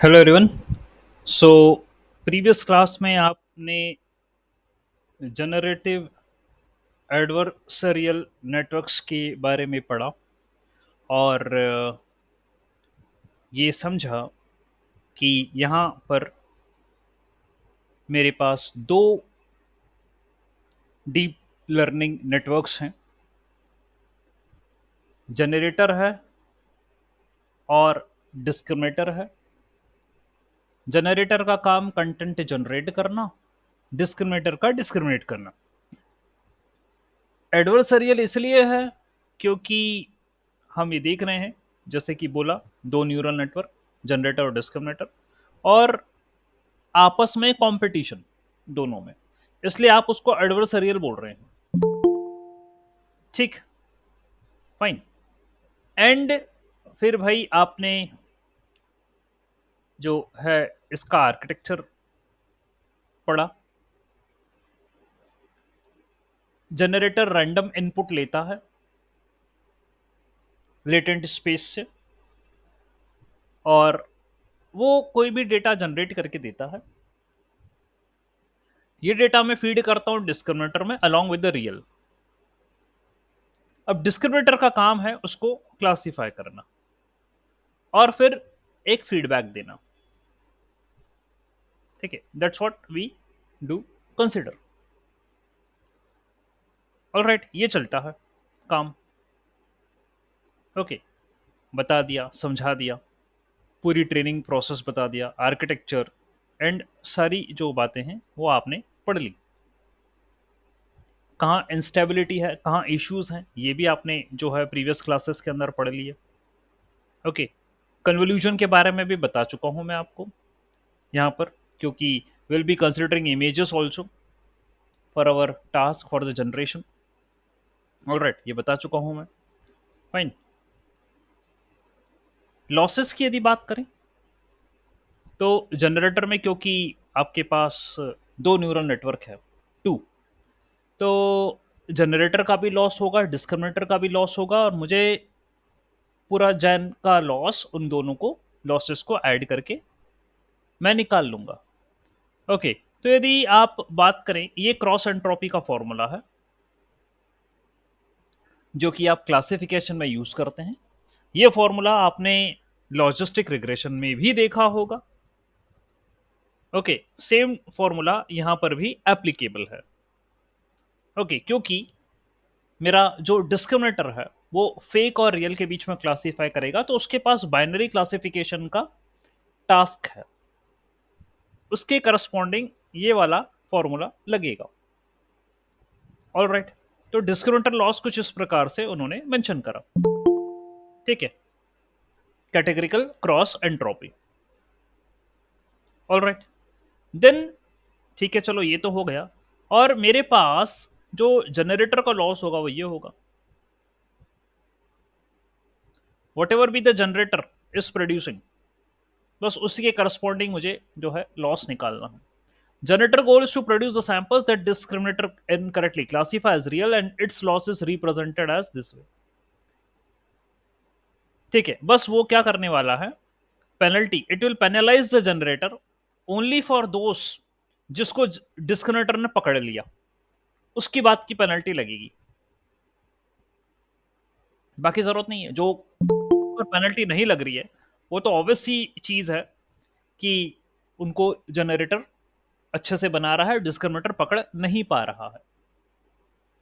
Hello everyone. So previous class में आपने generative adversarial networks के बारे में पढ़ा और ये समझा कि यहाँ पर मेरे पास दो डीप लर्निंग नेटवर्क्स हैं। जनरेटर है और डिस्क्रिमिनेटर है। जनरेटर का काम कंटेंट जनरेट करना, डिस्क्रिमिनेटर का डिस्क्रिमिनेट करना। एडवर्सरियल इसलिए है क्योंकि हम ये देख रहे हैं, जैसे कि बोला, दो न्यूरल नेटवर्क, जनरेटर और डिस्क्रिमिनेटर, और आपस में कंपटीशन दोनों में, इसलिए आप उसको एडवर्सरियल बोल रहे हैं। ठीक, फाइन। एंड फिर भाई आपने जो है इसका आर्किटेक्चर पढ़ा। जनरेटर रैंडम इनपुट लेता है लेटेंट स्पेस से और वो कोई भी डेटा जनरेट करके देता है। ये डेटा मैं फीड करता हूं डिस्क्रिमिनेटर में अलोंग विद द रियल। अब डिस्क्रिमिनेटर का काम है उसको क्लासिफाई करना और फिर एक फीडबैक देना। ठीक है, that's what we do consider. Alright, ये चलता है काम। ओके, बता दिया, समझा दिया, पूरी ट्रेनिंग प्रोसेस बता दिया, आर्किटेक्चर एंड सारी जो बातें हैं वो आपने पढ़ ली। कहाँ इंस्टेबिलिटी है, कहाँ इश्यूज हैं, ये भी आपने जो है प्रीवियस क्लासेस के अंदर पढ़ लिए। ओके, कन्वोल्यूशन के बारे में भी बता चुका हूँ मैं आपको यहाँ पर, क्योंकि will be considering images also for our task for the generation. Alright, ये बता चुका हूँ मैं। फाइन। लॉसेस की यदि बात करें तो जनरेटर में, क्योंकि आपके पास दो न्यूरल नेटवर्क है, टू, तो जनरेटर का भी लॉस होगा, डिस्क्रिमिनेटर का भी लॉस होगा, और मुझे पूरा जैन का लॉस, उन दोनों को लॉसेस को ऐड करके मैं निकाल लूंगा। ओके, तो यदि आप बात करें, ये क्रॉस एंट्रोपी का फॉर्मूला है जो कि आप क्लासिफिकेशन में यूज करते हैं। ये फॉर्मूला आपने लॉजिस्टिक रिग्रेशन में भी देखा होगा। ओके, सेम फॉर्मूला यहां पर भी एप्लीकेबल है। ओके, क्योंकि मेरा जो डिस्क्रिमिनेटर है वो फेक और रियल के बीच में क्लासिफाई करेगा, तो उसके पास बाइनरी क्लासिफिकेशन का टास्क है, उसके करस्पॉन्डिंग ये वाला फॉर्मूला लगेगा। ऑल राइट, तो डिस्क्रिमिनेटर लॉस कुछ इस प्रकार से उन्होंने मेंशन करा। ठीक है, categorical cross entropy. All right, then ठीक है, चलो ये तो हो गया। और मेरे पास जो जनरेटर का लॉस होगा वो ये होगा, what ever be the generator is producing, बस उसी के करस्पॉन्डिंग मुझे जो है लॉस निकालना है। Generator goal is to produce the samples that discriminator incorrectly classify as real and its loss is represented as this way। ठीक है, बस वो क्या करने वाला है, penalty, it will penalise the generator only for those जिसको डिस्क्रिमिनेटर ने पकड़ लिया, उसकी बात की पेनल्टी लगेगी, बाकी जरूरत नहीं है। जो पेनल्टी नहीं लग रही है वो तो ऑब्वियस सी चीज है कि उनको जनरेटर अच्छे से बना रहा है, डिस्क्रिमिनेटर पकड़ नहीं पा रहा है।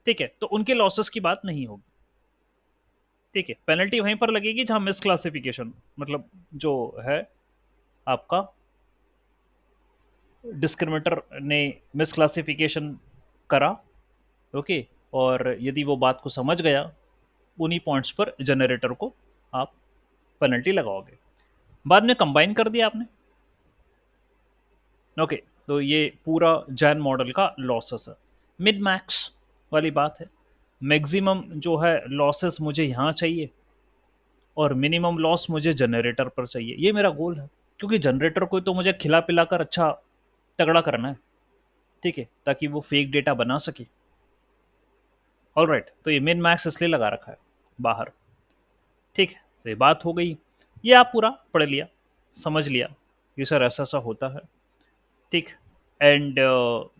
ठीक है, तो उनके लॉसेस की बात नहीं होगी। ठीक है, पेनल्टी वहीं पर लगेगी जहां मिस क्लासिफिकेशन, मतलब जो है आपका डिस्क्रिमिनेटर ने मिस क्लासिफिकेशन करा। ओके, और यदि वो बात को समझ गया, उन्हीं पॉइंट्स पर जनरेटर को आप पेनल्टी लगाओगे। बाद में कंबाइन कर दिया आपने। ओके, तो ये पूरा जैन मॉडल का लॉसेस है। मिड मैक्स वाली बात है, मैक्सिमम जो है लॉसेस मुझे यहाँ चाहिए और मिनिमम लॉस मुझे जनरेटर पर चाहिए, ये मेरा गोल है, क्योंकि जनरेटर को तो मुझे खिला पिला कर अच्छा तगड़ा करना है। ठीक है, ताकि वो फेक डेटा बना सके। ऑल राइट, तो ये मिन मैक्स इसलिए लगा रखा है बाहर। ठीक है, तो ये बात हो गई, ये आप पूरा पढ़ लिया, समझ लिया। कि सर ऐसा ऐसा होता है, ठीक। एंड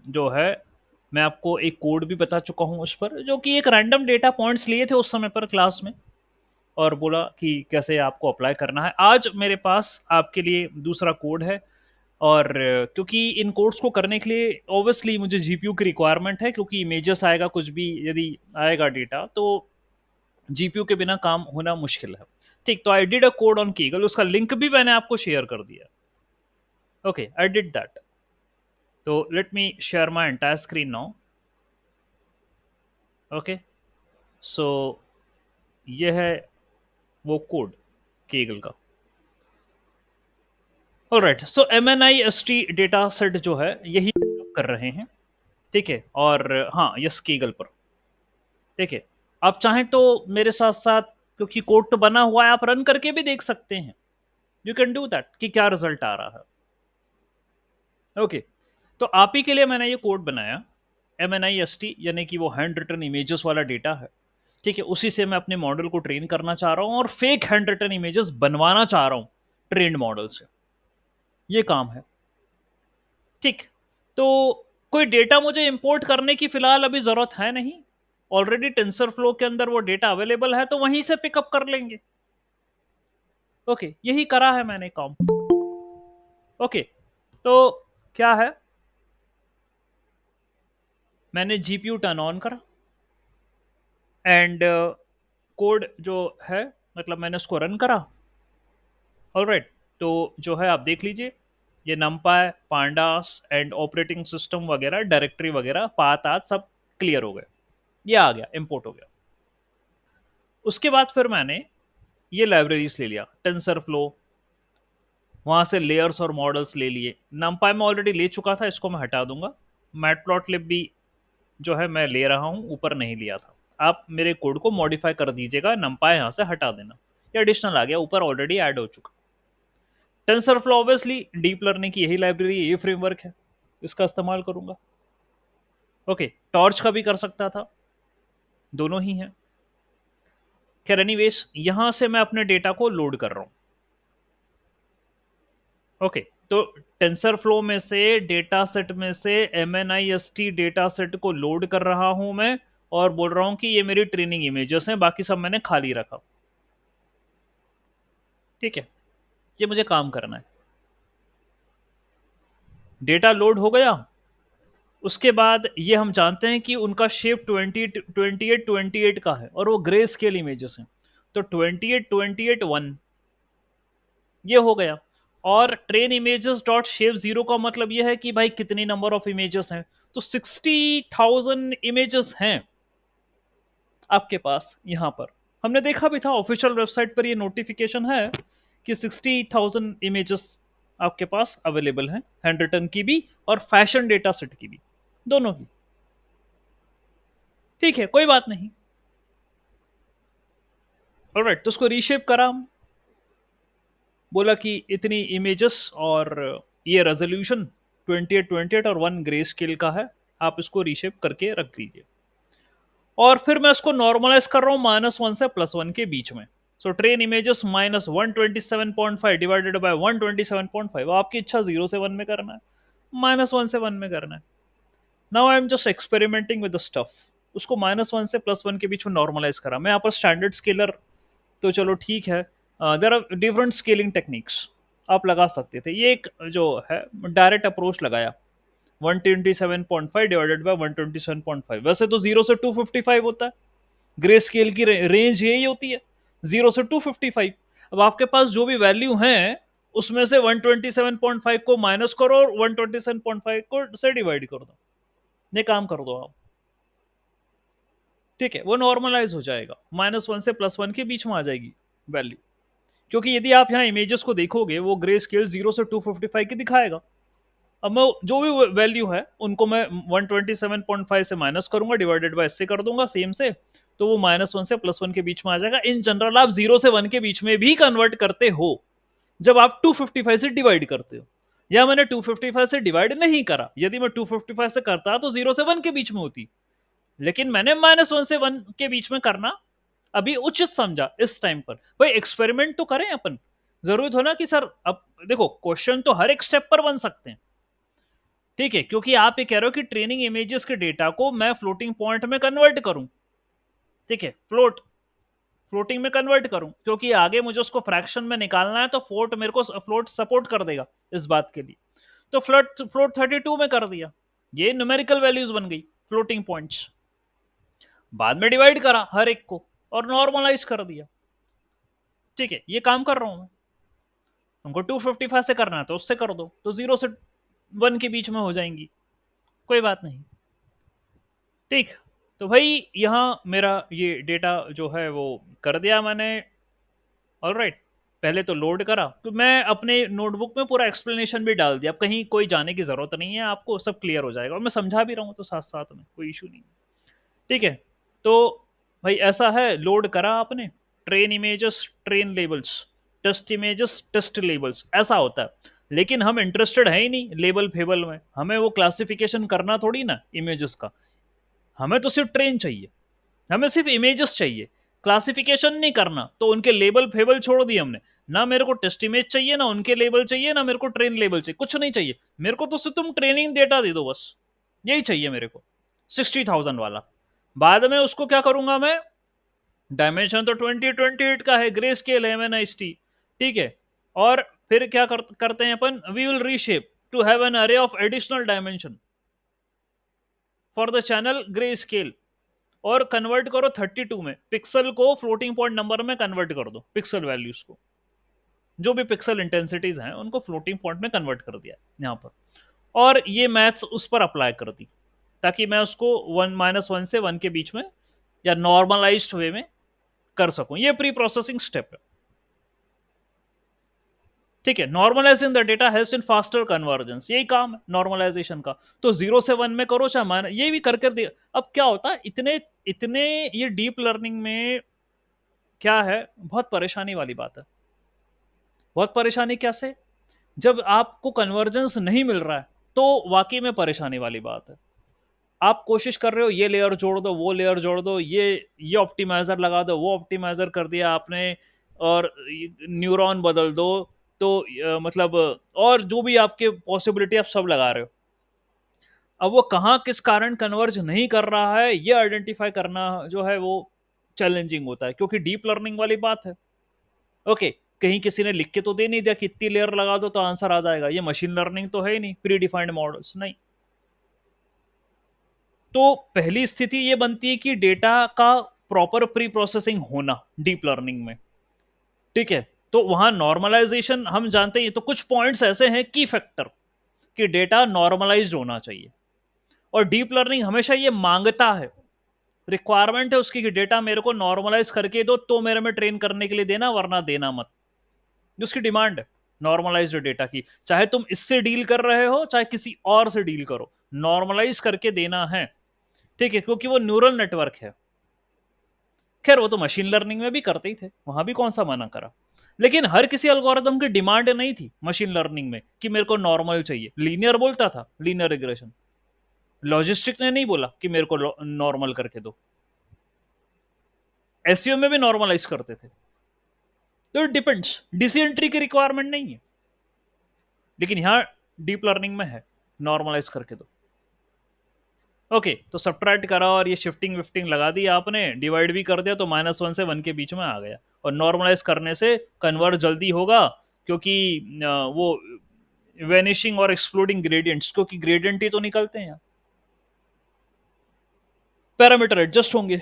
जो है मैं आपको एक कोड भी बता चुका हूँ उस पर, जो कि एक रैंडम डेटा पॉइंट्स लिए थे उस समय पर क्लास में, और बोला कि कैसे आपको अप्लाई करना है। आज मेरे पास आपके लिए दूसरा कोड है, और क्योंकि इन कोड्स को करने के लिए ऑब्वियसली मुझे जीपीयू की रिक्वायरमेंट है, क्योंकि इमेजेस आएगा, कुछ भी यदि आएगा डेटा, तो जीपीयू के बिना काम होना मुश्किल है। ठीक, तो I did a code on Kaggle, उसका लिंक भी मैंने आपको शेयर कर दिया। Okay, I did that. तो let me share my entire screen now. Okay, so ये है वो कोड कीगल का। Alright, so MNIST data set जो है यही कर रहे हैं, ठीक है। और हाँ, यस कीगल पर, ठीक है। आप चाहें तो मेरे साथ साथ, क्योंकि कोड तो बना हुआ है, आप रन करके भी देख सकते हैं। यू कैन डू दैट कि क्या रिजल्ट आ रहा है। ओके, तो आप ही के लिए मैंने ये कोड बनाया। MNIST यानी कि वो हैंड रिटन इमेजेस वाला डेटा है, ठीक है। उसी से मैं अपने मॉडल को ट्रेन करना चाह रहा हूं, और फेक हैंड रिटन इमेजेस बनवाना चाह रहा हूं ट्रेंड मॉडल से। ये काम है, ठीक। तो कोई डेटा मुझे इंपोर्ट करने की फिलहाल अभी जरूरत है नहीं। ऑलरेडी टेंसर फ्लो के अंदर वो डेटा अवेलेबल है, तो वहीं से पिकअप कर लेंगे। ओके, यही करा है मैंने काम। ओके, तो क्या है, मैंने जीपीयू टर्न ऑन करा, एंड कोड जो है, मतलब मैंने उसको रन करा। ऑलराइट, तो जो है आप देख लीजिए, ये नमपाई, पांडास एंड ऑपरेटिंग सिस्टम वगैरह, डायरेक्टरी वगैरह, पाथ आथ सब क्लियर हो गए। ये आ गया, इंपोर्ट हो गया। उसके बाद फिर मैंने ये लाइब्रेरीज ले लिया, टेंसर फ्लो, वहां से लेयर्स और मॉडल्स ले लिए। नमपाई में ऑलरेडी ले चुका था, इसको मैं हटा दूंगा। मैटप्लॉटलिब भी जो है मैं ले रहा हूँ, ऊपर नहीं लिया था। आप मेरे कोड को मॉडिफाई कर दीजिएगा, नमपाई यहाँ से हटा देना। ये एडिशनल आ गया, ऊपर ऑलरेडी ऐड हो चुका। Tensor flow obviously deep learning की यही लाइब्रेरी, ये फ्रेमवर्क है, इसका इस्तेमाल करूंगा। ओके, टॉर्च का भी कर सकता था, दोनों ही हैं। खैर एनीवेज, यहां से मैं अपने डेटा को लोड कर रहा हूं। ओके, तो टेंसर फ्लो में से, डेटा सेट में से MNIST डेटा सेट को लोड कर रहा हूं मैं, और बोल रहा हूं कि ये मेरी ट्रेनिंग इमेजेस हैं, बाकी सब मैंने खाली रखा। ठीक है, ये मुझे काम करना है। डेटा लोड हो गया। उसके बाद ये हम जानते हैं कि उनका शेप 28 का है, और वो ग्रे स्केल इमेजेस हैं। तो 28 ये हो गया। और ट्रेन इमेजेस डॉट शेप 0 का मतलब ये है कि भाई कितनी नंबर ऑफ इमेजेस हैं। तो 60,000 इमेजेस हैं आपके पास यहां पर। हमने देखा भी था ऑफिशियल वेबसाइट पर, ये नोटिफिकेशन है कि 60,000 इमेजेस आपके पास अवेलेबल हैं, हैंड रिटन की भी और फैशन डेटा सेट की भी, दोनों की। ठीक है, कोई बात नहीं। ऑलराइट, तो उसको रीशेप करा, बोला कि इतनी इमेजेस और ये रेजोल्यूशन 28 और 1 ग्रे स्केल का है, आप इसको रीशेप करके रख दीजिए। और फिर मैं इसको नॉर्मलाइज कर रहा हूँ -1 से +1 के बीच में। So train images -127.5 divided by 127.5, आपकी इच्छा 0 से 1 में करना है, -1 से 1 में करना है। Now I am just experimenting with the stuff. उसको -1 से +1 के बीच में नॉर्मलाइज करा मैं। यहाँ पर स्टैंडर्ड स्केलर तो चलो ठीक है, there are different scaling techniques आप लगा सकते थे। ये एक जो है डायरेक्ट अप्रोच लगाया, 127.5 डिवाइडेड बाय 127.5। वैसे तो 0 से 255 होता है, ग्रे स्केल की रेंज यही होती है, 0 से 255। अब आपके पास जो भी वैल्यू है उसमें से 127.5 को माइनस करो और 127.5 को से डिवाइड कर दो, ये काम कर दो आप। ठीक है, वो नॉर्मलाइज हो जाएगा, -1 से +1 के बीच में आ जाएगी वैल्यू। क्योंकि यदि आप यहाँ इमेजेस को देखोगे, वो ग्रे स्केल 0 से 255 की दिखाएगा। अब मैं जो भी वैल्यू है उनको मैं 127.5 से माइनस करूंगा, डिवाइडेड बाय इससे कर दूंगा सेम से, तो वो -1 से +1 के बीच में आ जाएगा। इन जनरल आप 0 से 1 के बीच में भी कन्वर्ट करते हो जब आप 255 से डिवाइड करते हो। या मैंने 255 से डिवाइड नहीं करा, यदि मैं 255 से करता तो 0 से 1 के बीच में होती, लेकिन मैंने -1 से 1 के बीच में करना अभी उचित समझा इस टाइम पर। भाई एक्सपेरिमेंट तो करें अपन, जरूरी हो ना कि सर, अब देखो क्वेश्चन तो हर एक स्टेप पर बन सकते हैं, ठीक है, क्योंकि आप ये कह रहे हो कि ट्रेनिंग इमेजेस के डेटा को मैं फ्लोटिंग पॉइंट में कन्वर्ट करूं, ठीक है, फ्लोटिंग में कन्वर्ट करूं, क्योंकि आगे मुझे उसको फ्रैक्शन में निकालना है, तो फ्लोट मेरे को फ्लोट सपोर्ट कर देगा इस बात के लिए। तो फ्लोट फ्लोट 32 में कर दिया, ये न्यूमेरिकल वैल्यूज बन गई फ्लोटिंग पॉइंट्स। बाद में डिवाइड करा हर एक को और नॉर्मलाइज कर दिया, ठीक है, ये काम कर रहा हूं मैं। हमको 255 से करना है तो उससे कर दो, तो 0 से 1 के बीच में हो जाएंगी, कोई बात नहीं, ठीक। तो भाई यहाँ मेरा ये डेटा जो है वो कर दिया मैंने, ऑल राइट। पहले तो लोड करा, तो मैं अपने नोटबुक में पूरा एक्सप्लेनेशन भी डाल दिया, अब कहीं कोई जाने की जरूरत नहीं है, आपको सब क्लियर हो जाएगा, और मैं समझा भी रहा हूँ तो साथ साथ में कोई इशू नहीं, ठीक है। तो भाई ऐसा है, लोड करा आपने, train images train labels, test images test labels, ऐसा होता है। लेकिन हम इंटरेस्टेड है ही नहीं लेबल फेबल में, हमें वो क्लासिफिकेशन करना थोड़ी ना इमेजेस का, हमें तो सिर्फ ट्रेन चाहिए, हमें सिर्फ इमेजेस चाहिए, क्लासिफिकेशन नहीं करना। तो उनके लेबल फेबल छोड़ दिए हमने, ना मेरे को टेस्ट इमेज चाहिए, ना उनके लेबल चाहिए, ना मेरे को ट्रेन लेबल चाहिए, कुछ नहीं चाहिए मेरे को, तो सिर्फ तुम ट्रेनिंग डेटा दे दो बस, यही चाहिए मेरे को, 60,000 वाला। बाद में उसको क्या करूंगा मैं, डायमेंशन तो 2028 का है, ग्रे स्केल है MNIST, ठीक है। और फिर क्या करते हैं अपन, we will reshape to have an array of additional dimension for the channel grey scale, और कन्वर्ट करो 32 में, पिक्सल को फ्लोटिंग पॉइंट नंबर में कन्वर्ट कर दो, पिक्सल वैल्यूज को, जो भी पिक्सल इंटेंसिटीज हैं उनको फ्लोटिंग पॉइंट में कन्वर्ट कर दिया यहाँ पर, और ये मैथ्स उस पर अप्लाई कर दी, ताकि मैं उसको 1 - 1 से 1 के बीच में या नॉर्मलाइज्ड वे में कर सकूं। ये प्री प्रोसेसिंग स्टेप है, ठीक है। Normalising the data helps in faster convergence, यही काम है नॉर्मलाइजेशन का। तो 0 से 1 में करो चाहे माइनस, ये भी करके दिया। अब क्या होता है, इतने इतने ये डीप लर्निंग में क्या है, बहुत परेशानी वाली बात है, बहुत परेशानी कैसे, जब आपको कन्वर्जेंस नहीं मिल रहा है तो वाकई में परेशानी वाली बात है। आप कोशिश कर रहे हो ये लेयर जोड़ दो, वो लेयर जोड़ दो, ये ऑप्टिमाइजर लगा दो, वो ऑप्टिमाइजर कर दिया आपने, और न्यूरॉन बदल दो, तो मतलब और जो भी आपके पॉसिबिलिटी आप सब लगा रहे हो। अब वो कहाँ किस कारण कन्वर्ज नहीं कर रहा है, ये आइडेंटिफाई करना जो है वो चैलेंजिंग होता है, क्योंकि डीप लर्निंग वाली बात है। ओके, कहीं किसी ने लिख के तो दे नहीं दिया कि इतनी लेयर लगा दो तो आंसर आ जाएगा, ये मशीन लर्निंग तो है ही नहीं, प्री डिफाइंड मॉडल्स नहीं। तो पहली स्थिति ये बनती है कि डेटा का प्रॉपर प्री प्रोसेसिंग होना डीप लर्निंग में, ठीक है। तो वहां नॉर्मलाइजेशन हम जानते हैं, तो कुछ पॉइंट्स ऐसे हैं की फैक्टर कि डेटा नॉर्मलाइज्ड होना चाहिए, और डीप लर्निंग हमेशा ये मांगता है, रिक्वायरमेंट है उसकी कि डेटा मेरे को नॉर्मलाइज करके दो, तो मेरे में ट्रेन करने के लिए देना, वरना देना मत, जो उसकी डिमांड है नॉर्मलाइज्ड डेटा की, चाहे तुम इससे डील कर रहे हो चाहे किसी और से डील करो, नॉर्मलाइज करके देना है, ठीक है, क्योंकि वो न्यूरल नेटवर्क है। खैर वो तो मशीन लर्निंग में भी करते ही थे, वहां भी कौन सा मना करा, लेकिन हर किसी एल्गोरिथम की डिमांड नहीं थी मशीन लर्निंग में कि मेरे को नॉर्मल चाहिए, लीनियर बोलता था, लीनियर रिग्रेशन। लॉजिस्टिक ने नहीं बोला कि मेरे को नॉर्मल करके दो, एसईओ में भी नॉर्मलाइज करते थे। तो इट डिपेंड्स, डीसी एंट्री की रिक्वायरमेंट नहीं है, लेकिन यहां डीप लर्निंग में है, नॉर्मलाइज करके दो। ओके, तो सब्ट्रैक्ट करा और ये शिफ्टिंग विफ्टिंग लगा दी आपने, डिवाइड भी कर दिया, तो -1 से 1 के बीच में आ गया, और नॉर्मलाइज करने से कन्वर्ट जल्दी होगा, क्योंकि वो वेनिशिंग और एक्सप्लोडिंग ग्रेडियंट्स, क्योंकि ग्रेडियंट ही तो निकलते हैं, पैरामीटर एडजस्ट होंगे,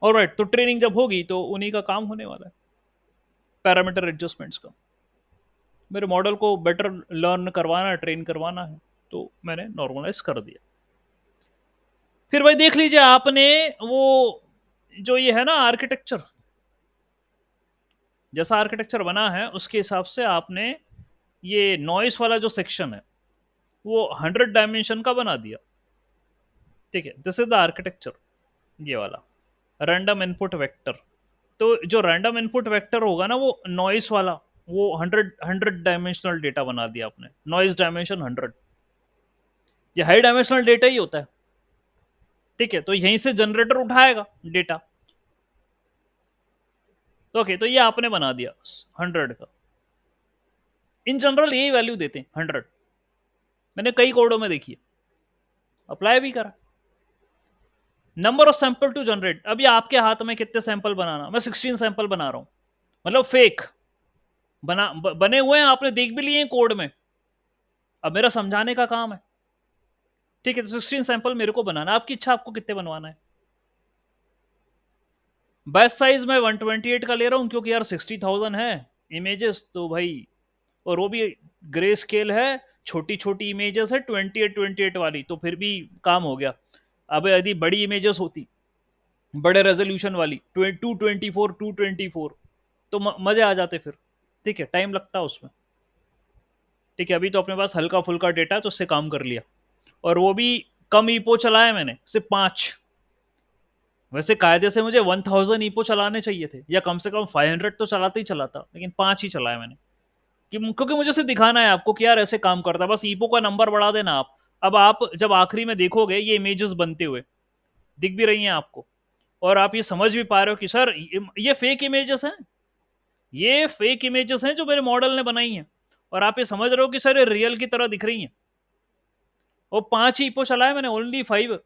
ऑलराइट। तो ट्रेनिंग जब होगी तो उन्हीं का काम होने वाला है, पैरामीटर एडजस्टमेंट्स का। मेरे मॉडल को बेटर लर्न करवाना है, ट्रेन करवाना है, तो मैंने नॉर्मलाइज कर दिया। फिर भाई देख लीजिए आपने वो जो ये है ना आर्किटेक्चर, जैसा आर्किटेक्चर बना है उसके हिसाब से आपने ये नॉइस वाला जो सेक्शन है वो 100 डायमेंशन का बना दिया, ठीक है। दिस इज द आर्किटेक्चर, ये वाला रैंडम इनपुट वेक्टर। तो जो रैंडम इनपुट वेक्टर होगा ना वो नॉइस वाला, वो 100 डायमेंशनल डेटा बना दिया आपने, नॉइस डायमेंशन 100, ये हाई डायमेंशनल डेटा ही होता है, ठीक है। तो यहीं से जनरेटर उठाएगा डेटा, ओके, तो ये आपने बना दिया 100 का। इन जनरल यही वैल्यू देते हैं 100, मैंने कई कोडों में देखी है, अप्लाई भी करा। Number of sample to generate, अभी आपके हाथ में कितने सैंपल बनाना, मैं 16 सैंपल बना रहा हूं, मतलब फेक बने हुए हैं, आपने देख भी लिए हैं कोड में, अब मेरा समझाने का काम है। ठीक है, तो 16 सैंपल मेरे को बनाना, आपकी इच्छा आपको कितने बनवाना है। बैच साइज में 128 का ले रहा हूं, क्योंकि यार 60,000 है इमेजेस तो भाई, और वो भी ग्रे स्केल है, छोटी छोटी इमेजेस है 28 वाली, तो फिर भी काम हो गया। अब यदि बड़ी इमेजेस होती, बड़े रेजोल्यूशन वाली 224 तो मजे आ जाते फिर। ठीक है, टाइम लगता है उसमें। ठीक है, अभी तो अपने पास हल्का फुल्का डेटा है तो उससे काम कर लिया, और वो भी कम ईपो चलाया मैंने, सिर्फ 5। वैसे कायदे से मुझे 1000 ईपो चलाने चाहिए थे, या कम से कम 500 तो चलाता ही चलाता, लेकिन 5 ही चलाया मैंने, क्योंकि मुझे सिर्फ दिखाना है आपको कि यार ऐसे काम करता है, बस ईपो का नंबर बढ़ा देना आप। अब आप जब आखिरी में देखोगे ये इमेजेस बनते हुए दिख भी रही हैं आपको, और आप ये समझ भी पा रहे हो कि सर ये फेक इमेजेस हैं, ये फेक इमेजेस हैं जो मेरे मॉडल ने बनाई हैं, और आप ये समझ रहे हो कि सर ये रियल की तरह दिख रही हैं। और 5 ही ईपो चलाया मैंने, ओनली 5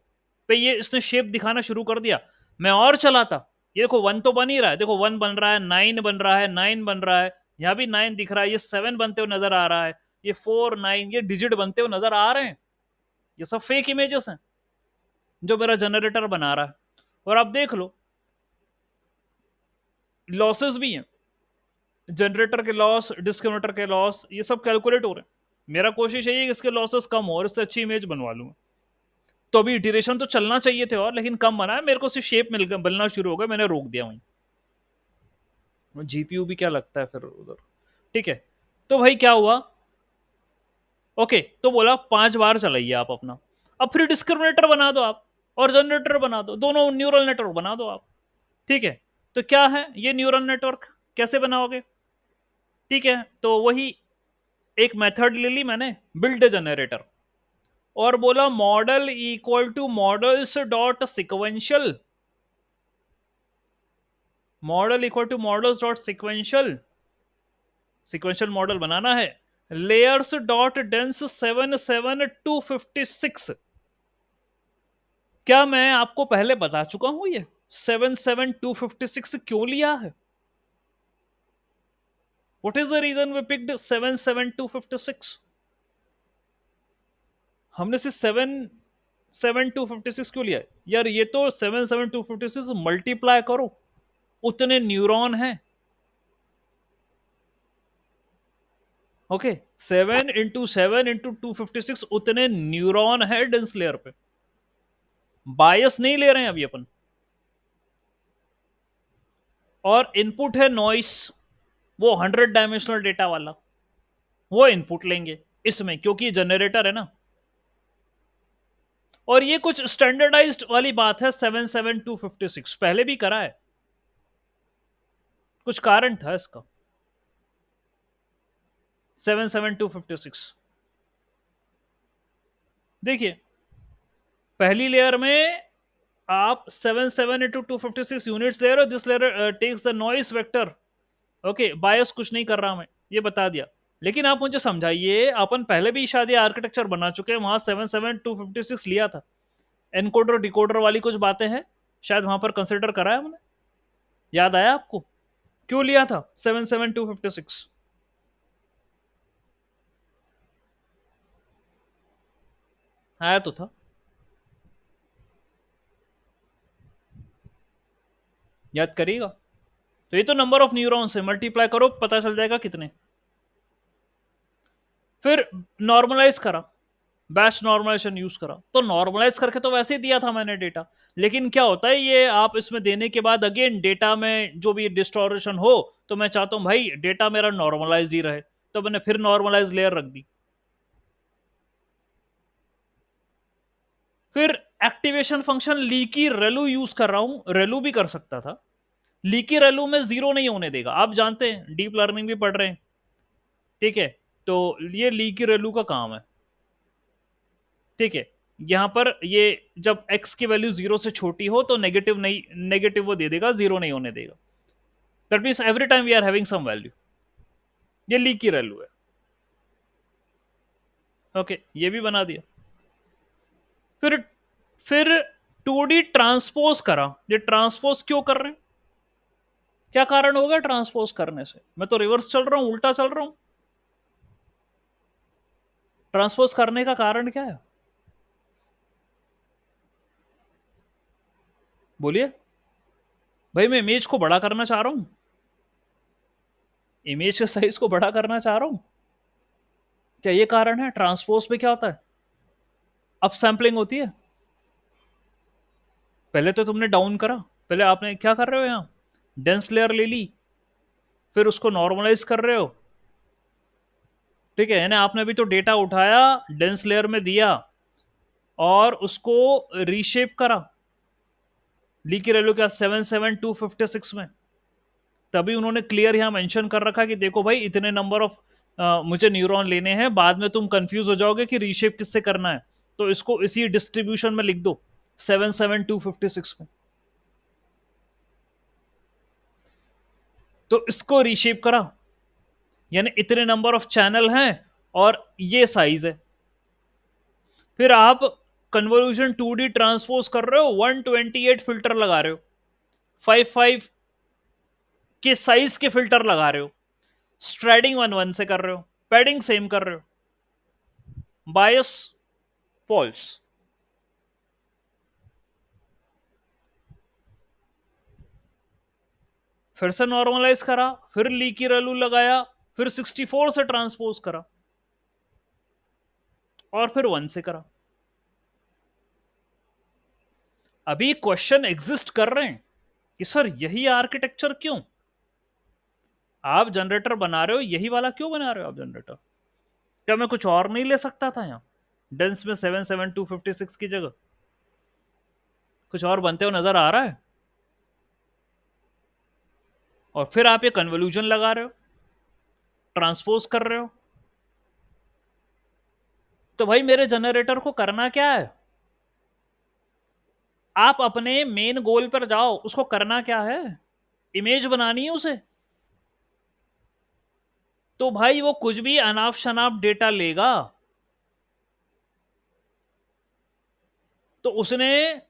पे ये इसने शेप दिखाना शुरू कर दिया। मैं और चलाता, ये देखो 1 तो बन ही रहा है, देखो 1 बन रहा है, 9 बन रहा है, 9 बन रहा है, यहाँ भी 9 दिख रहा है, ये 7 बनते हुए नजर आ रहा है, ये 4 9 ये डिजिट बनते हुए नजर आ रहे हैं। ये सब फेक इमेजेस हैं जो मेरा जनरेटर बना रहा है। और आप देख लो, लॉसेस भी हैं, जनरेटर के लॉस, डिस्क्रिमिनेटर के लॉस, ये सब कैलकुलेट हो रहे हैं। मेरा कोशिश यही है कि इसके लॉसेस कम हो और इससे अच्छी इमेज बनवा लूँ। तो अभी इटरेशन तो चलना चाहिए थे और, लेकिन कम बना है, मेरे को सिर्फ शेप मिल गया, बनना शुरू हो गया, मैंने रोक दिया वहीं। जीपीयू भी क्या लगता है फिर उधर। ठीक है, तो भाई क्या हुआ, ओके, तो बोला 5 बार चलाइए आप अपना। अब फिर डिस्क्रिमिनेटर बना दो आप, और जनरेटर बना दो, दोनों न्यूरल नेटवर्क बना दो आप। ठीक है, तो क्या है ये न्यूरल नेटवर्क, कैसे बनाओगे। ठीक है, तो वही एक मेथड ले ली मैंने, बिल्ड जनरेटर, और बोला model equal to models dot sequential, model equal to models dot sequential, sequential model बनाना है, लेयर्स डॉट डेंस 77256। क्या मैं आपको पहले बता चुका हूं ये 77256 क्यों लिया है, what is the reason we picked 77256। हमने सिर्फ 77256 क्यों लिया है यार, ये तो 77256 मल्टीप्लाई करो, उतने न्यूरॉन हैं। ओके, 7 इंटू 256 उतने न्यूरॉन है डेंस लेयर पे, बायस नहीं ले रहे हैं अभी अपन। और इनपुट है नॉइस, वो 100 डायमेंशनल डेटा वाला, वो इनपुट लेंगे इसमें, क्योंकि ये जनरेटर है ना। और ये कुछ स्टैंडर्डाइज्ड वाली बात है, 77256 पहले भी करा है, कुछ कारण था इसका। 77256 देखिए, पहली लेयर में आप 7 इंटू 256 यूनिट्स ले रहे हो, this layer takes the noise vector. Okay, bias कुछ नहीं कर रहा मैं, ये बता दिया। लेकिन आप मुझे समझाइए, अपन पहले भी शायद आर्किटेक्चर बना चुके हैं, वहां 77256 लिया था, एनकोडर डिकोडर वाली कुछ बातें हैं, शायद वहां पर कंसिडर करा है हमने, याद आया आपको क्यों लिया था 77256। आया तो था, याद करिएगा। तो ये तो नंबर ऑफ न्यूरॉन्स है, मल्टीप्लाई करो पता चल जाएगा कितने। फिर नॉर्मलाइज करा, बैच नॉर्मलाइजेशन यूज करा, तो नॉर्मलाइज करके तो वैसे ही दिया था मैंने डेटा, लेकिन क्या होता है ये आप इसमें देने के बाद अगेन डेटा में जो भी डिस्टोरेशन हो, तो मैं चाहता हूं भाई डेटा मेरा नॉर्मलाइज ही रहे, तो मैंने फिर नॉर्मलाइज लेयर रख दी। फिर एक्टिवेशन फंक्शन लीकी रेलू यूज कर रहा हूं, रेलू भी कर सकता था, लीकी रेलू में जीरो नहीं होने देगा, आप जानते हैं डीप लर्निंग भी पढ़ रहे हैं। ठीक है, तो ये लीकी रेलू का काम है। ठीक है, यहां पर ये जब x की वैल्यू जीरो से छोटी हो तो नेगेटिव नहीं, नेगेटिव वो दे देगा, जीरो नहीं होने देगा। That means every time we are having some value, ये लीकी वैल्यू है। ओके, ये भी बना दिया। फिर फिर 2D ट्रांसपोज करा। ये ट्रांसपोज क्यों कर रहे हैं, क्या कारण होगा ट्रांसपोज करने से? मैं तो रिवर्स चल रहा हूं, उल्टा चल रहा हूं। ट्रांसपोज करने का कारण क्या है, बोलिए भाई। मैं इमेज को बड़ा करना चाह रहा हूं, इमेज के साइज को बड़ा करना चाह रहा हूं, क्या ये कारण है? ट्रांसपोज पे क्या होता है, अप सैंपलिंग होती है। पहले तो तुमने डाउन करा, पहले आपने क्या कर रहे हो, यहां डेंस लेयर ले ली, फिर उसको नॉर्मलाइज कर रहे हो। ठीक है ना, आपने भी तो डेटा उठाया, डेंस लेयर में दिया और उसको रीशेप करा। लीकी वैल्यू क्या 77256 में, तभी उन्होंने क्लियर यहां मेंशन कर रखा कि देखो भाई इतने नंबर ऑफ मुझे न्यूरॉन लेने हैं, बाद में तुम कंफ्यूज हो जाओगे कि रीशेप किससे करना है, तो इसको इसी डिस्ट्रीब्यूशन में लिख दो 77256 में। तो इसको रीशेप करा, यानी इतने नंबर ऑफ चैनल हैं और ये साइज है। फिर आप कन्वोल्यूशन 2D ट्रांसपोज कर रहे हो, 128 फिल्टर लगा रहे हो, 55 के साइज के फिल्टर लगा रहे हो, स्ट्रेडिंग 1 1 से कर रहे हो, पैडिंग सेम कर रहे हो, बायस फॉल्स। फिर से नॉर्मलाइज करा, फिर लीकी वैल्यू लगाया, फिर 64 से ट्रांसपोज करा और फिर 1 से करा। अभी क्वेश्चन एग्जिस्ट कर रहे हैं कि सर यही आर्किटेक्चर क्यों आप जनरेटर बना रहे हो, यही वाला क्यों बना रहे हो आप जनरेटर? क्या मैं कुछ और नहीं ले सकता था यहां डेंस में 77256 की जगह? कुछ और बनते हो नजर आ रहा है? और फिर आप ये कन्वोल्यूशन लगा रहे हो, ट्रांसपोज कर रहे हो। तो भाई मेरे जनरेटर को करना क्या है, आप अपने मेन गोल पर जाओ, उसको करना क्या है, इमेज बनानी है उसे। तो भाई वो कुछ भी अनाप शनाप डेटा लेगा, तो उसने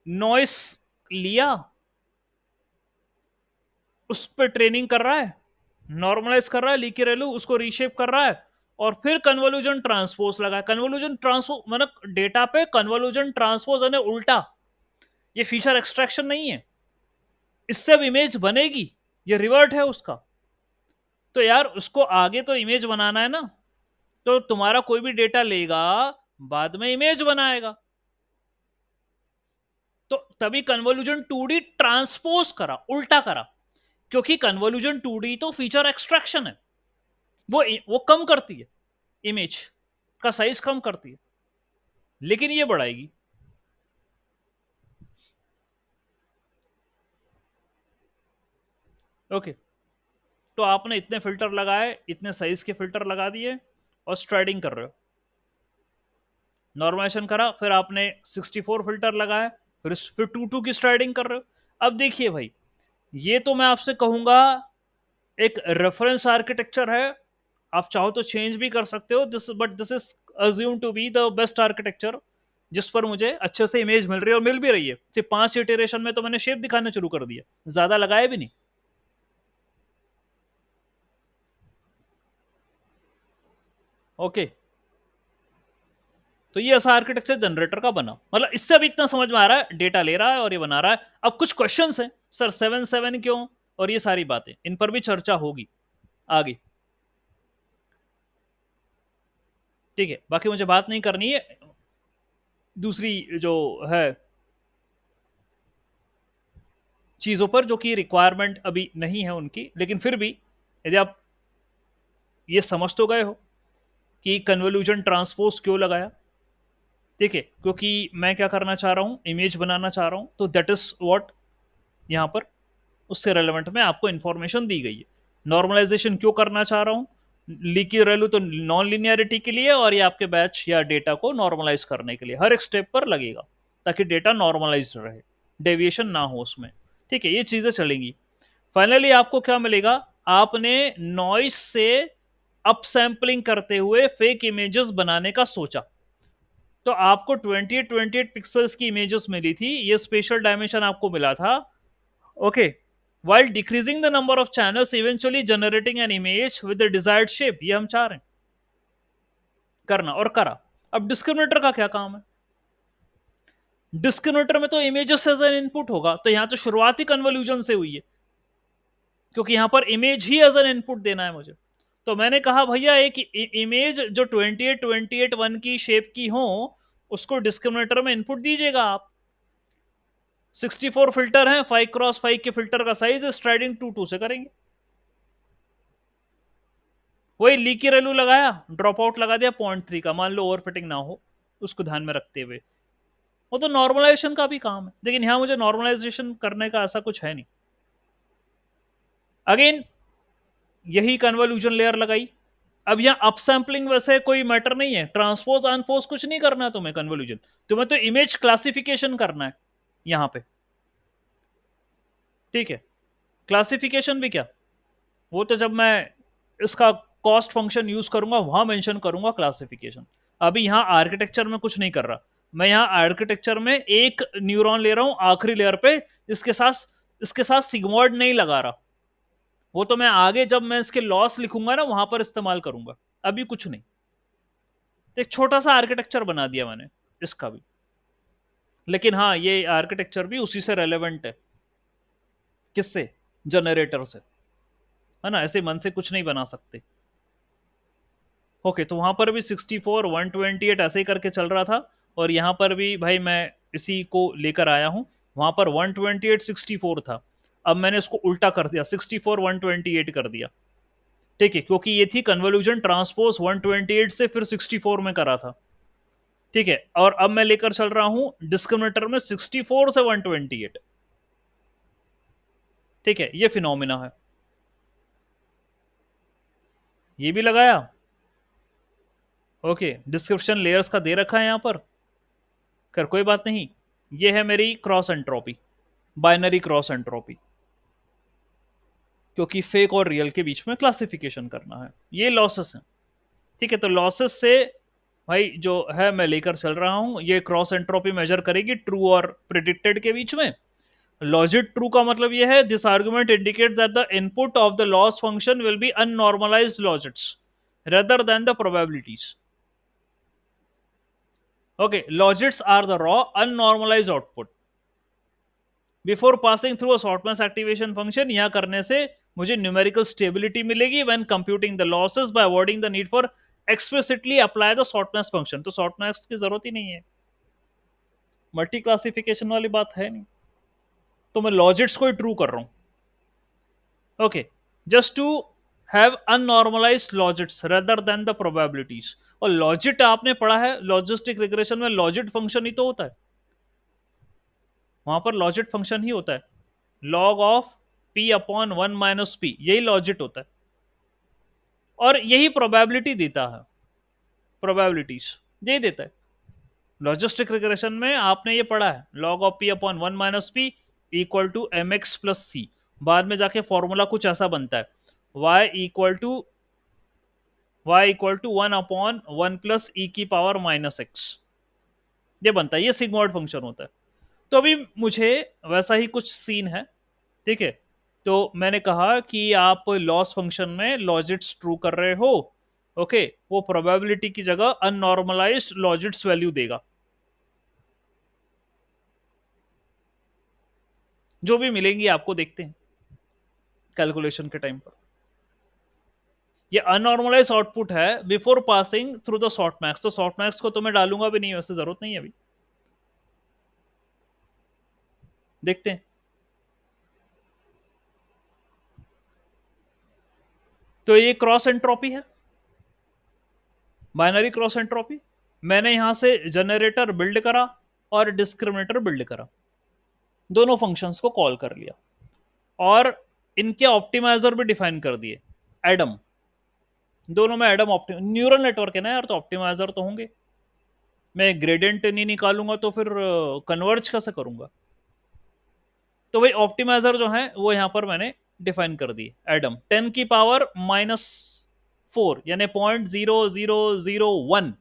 नॉइस लिया, उस पर ट्रेनिंग कर रहा है, नॉर्मलाइज कर रहा है लीकी वैल्यू, उसको रीशेप कर रहा है और फिर कन्वोल्यूशन ट्रांसपोज लगा। कन्वोल्यूशन ट्रांसपोज मतलब डेटा पे कन्वोल्यूशन ट्रांसपोज यानी उल्टा, ये फीचर एक्सट्रैक्शन नहीं है, इससे अब इमेज बनेगी, ये रिवर्ट है उसका। तो यार उसको आगे तो इमेज बनाना है ना, तो तुम्हारा कोई भी डेटा लेगा, बाद में इमेज बनाएगा। तो तभी कन्वोल्यूशन 2D ट्रांसपोज करा, उल्टा करा, क्योंकि कन्वोल्यूशन 2D तो फीचर एक्सट्रैक्शन है, वो कम करती है, इमेज का साइज कम करती है, लेकिन ये बढ़ाएगी। ओके, तो आपने इतने फिल्टर लगाए, इतने साइज के फिल्टर लगा दिए और स्ट्राइडिंग कर रहे हो, नॉर्मलाइजेशन करा, फिर आपने 64 फिल्टर लगाए, फिर 2 2 की स्ट्राइडिंग कर रहे हो। अब देखिए भाई, ये तो मैं आपसे कहूंगा एक रेफरेंस आर्किटेक्चर है, आप चाहो तो चेंज भी कर सकते हो, but this is assume to be the best architecture जिस पर मुझे अच्छे से इमेज मिल रही है, और मिल भी रही है। सिर्फ 5 इटरेशन में तो मैंने शेप दिखाना शुरू कर दिया, ज्यादा लगाए भी नहीं। ओके, तो ये ऐसा आर्किटेक्चर जनरेटर का बना, मतलब इससे अभी इतना समझ में आ रहा है, डेटा ले रहा है और ये बना रहा है। अब कुछ क्वेश्चंस हैं, सर 7 7 क्यों, और ये सारी बातें, इन पर भी चर्चा होगी आगे। ठीक है, बाकी मुझे बात नहीं करनी है दूसरी जो है चीजों पर, जो कि रिक्वायरमेंट अभी नहीं है उनकी, लेकिन फिर भी यदि आप ये समझ तो गए हो कि कन्वोल्यूशन ट्रांसपोज क्यों लगाया। ठीक है, क्योंकि मैं क्या करना चाह रहा हूं, इमेज बनाना चाह रहा हूं, तो दैट इज व्हाट यहां पर उससे रेलेवेंट में आपको इंफॉर्मेशन दी गई है। नॉर्मलाइजेशन क्यों करना चाह रहा हूं, लीकी वैल्यू तो नॉन लिनियरिटी के लिए, और ये आपके बैच या डेटा को नॉर्मलाइज करने के लिए हर एक स्टेप पर लगेगा, ताकि डेटा नॉर्मलाइज रहे, डेविएशन ना हो उसमें। ठीक है, ये चीजें चलेंगी। फाइनली आपको क्या मिलेगा, आपने नॉइस से अप सैंपलिंग करते हुए फेक इमेजेस बनाने का सोचा, तो आपको 28 पिक्सल्स की इमेजेस मिली थी, ये स्पेशल डायमेंशन आपको मिला था। Okay, while decreasing the number of channels eventually generating an image with the desired shape, ये हम चाह रहे हैं करना, और करा। अब डिस्क्रिमिनेटर का क्या काम है, डिस्क्रिमिनेटर में तो इमेजेस एज एन इनपुट होगा, तो यहां तो शुरुआती कन्वोल्यूशन से हुई है, क्योंकि यहां पर इमेज ही एज एन इनपुट देना है मुझे। तो मैंने कहा भैया एक इमेज जो 28 1 की शेप की हो, उसको डिस्क्रिमिनेटर में इनपुट दीजिएगा आप। 64 फिल्टर हैं, 5x5 के फिल्टर का साइज स्ट्राइडिंग 2 से करेंगे। वही लीकी रेलू लगाया, ड्रॉप आउट लगा दिया 0.3 का, मान लो ओवरफिटिंग ना हो, उसको ध्यान में रखते हुए। वो तो नॉर्मलाइजेशन का भी काम है, लेकिन यहां मुझे नॉर्मलाइजेशन करने का ऐसा कुछ है नहीं। अगेन यही कन्वोल्यूशन लेयर लगाई। अब यहाँ अप सैंपलिंग वैसे कोई मैटर नहीं है, ट्रांसपोज अनपोज कुछ नहीं करना है तुम्हें कन्वोल्यूशन, तुम्हें तो इमेज क्लासिफिकेशन करना है यहां पे, ठीक है। क्लासिफिकेशन भी क्या, वो तो जब मैं इसका कॉस्ट फंक्शन यूज करूंगा वहां मेंशन करूंगा क्लासिफिकेशन। अभी यहां आर्किटेक्चर में कुछ नहीं कर रहा, मैं यहां आर्किटेक्चर में एक न्यूरॉन ले रहा हूं आखिरी लेयर पे, इसके साथ सिग्मॉइड नहीं लगा रहा, वो तो मैं आगे जब मैं इसके लॉस लिखूंगा ना वहां पर इस्तेमाल करूंगा, अभी कुछ नहीं। एक छोटा सा आर्किटेक्चर बना दिया मैंने इसका भी, लेकिन हाँ ये आर्किटेक्चर भी उसी से रेलेवेंट है, किससे, जनरेटर से, है ना, ऐसे मन से कुछ नहीं बना सकते। ओके, तो वहां पर भी 64 128 ऐसे ही करके चल रहा था, और यहां पर भी भाई मैं इसी को लेकर आया हूं। वहां पर 128 64 था, अब मैंने इसको उल्टा कर दिया, 64 128 कर दिया, ठीक है, क्योंकि ये थी कन्वोल्यूशन ट्रांसपोज 128 से फिर 64 में करा था, ठीक है। और अब मैं लेकर चल रहा हूं डिस्क्रिमिनेटर में 64 से 128, ठीक है, ये फिनोमिना है। ये भी लगाया, ओके, डिस्क्रिप्शन लेयर्स का दे रखा है यहां पर, कर कोई बात नहीं। ये है मेरी cross entropy, binary cross entropy, क्योंकि फेक और रियल के बीच में क्लासिफिकेशन करना है। ये लॉसेस हैं, ठीक है, तो लॉसेस से भाई जो है मैं लेकर चल रहा हूं, ये क्रॉस एंट्रोपी मेजर करेगी ट्रू और प्रिडिक्टेड के बीच में। लॉजिट ट्रू का मतलब ये है, this argument indicate that the input of the loss function will be unnormalised logits rather than the probabilities. Okay, logits are the raw unnormalized output before passing through a softmax activation function. यहां करने से मुझे numerical stability मिलेगी when computing the losses by avoiding the need for explicitly apply the softmax function. तो softmax की जरूरत ही नहीं है, मल्टी क्लासिफिकेशन वाली बात है नहीं, तो मैं लॉजिट्स को ही ट्रू कर रहा हूं। Okay, just to have unnormalised logits rather than the probabilities. और लॉजिट आपने पढ़ा है लॉजिस्टिक रिग्रेशन में, लॉजिट फंक्शन ही तो होता है, वहां पर लॉजिट फंक्शन ही होता है, log of P upon 1 - P, यही लॉजिट होता है, और यही प्रोबेबिलिटी देता है, प्रोबेबिलिटीज यही देता है। लॉजिस्टिक रिग्रेशन में आपने ये पढ़ा है, log of P upon 1 - P equal to M X plus C, बाद में जाके फॉर्मूला कुछ ऐसा बनता है, y इक्वल टू 1/(1+e⁻⁻x), ये बनता है, ये सिग्मॉइड फंक्शन होता है। तो अभी मुझे वैसा ही कुछ सीन है, ठीक है। तो मैंने कहा कि आप लॉस फंक्शन में लॉजिट्स ट्रू कर रहे हो, ओके, वो प्रोबेबिलिटी की जगह अननॉर्मलाइज्ड लॉजिट्स वैल्यू देगा, जो भी मिलेंगी आपको, देखते हैं कैलकुलेशन के टाइम पर। ये अननॉर्मलाइज आउटपुट है before passing through the short max, तो शॉर्ट मैक्स को तो मैं डालूंगा भी नहीं, वैसे जरूरत नहीं है अभी, देखते हैं। तो ये क्रॉस एंट्रोपी है, बाइनरी क्रॉस एंट्रोपी। मैंने यहां से जनरेटर बिल्ड करा और डिस्क्रिमिनेटर बिल्ड करा, दोनों फंक्शंस को कॉल कर लिया, और इनके ऑप्टिमाइजर भी डिफाइन कर दिए, एडम, दोनों में एडम न्यूरल नेटवर्क है ना यार, तो ऑप्टिमाइजर तो होंगे। मैं ग्रेडियंट नहीं निकालूंगा तो फिर कन्वर्ज कैसे करूंगा, तो भाई ऑप्टिमाइजर जो है वो यहां पर मैंने डिफाइन कर दी, एडम 10⁻⁻⁴ यानी 0.0001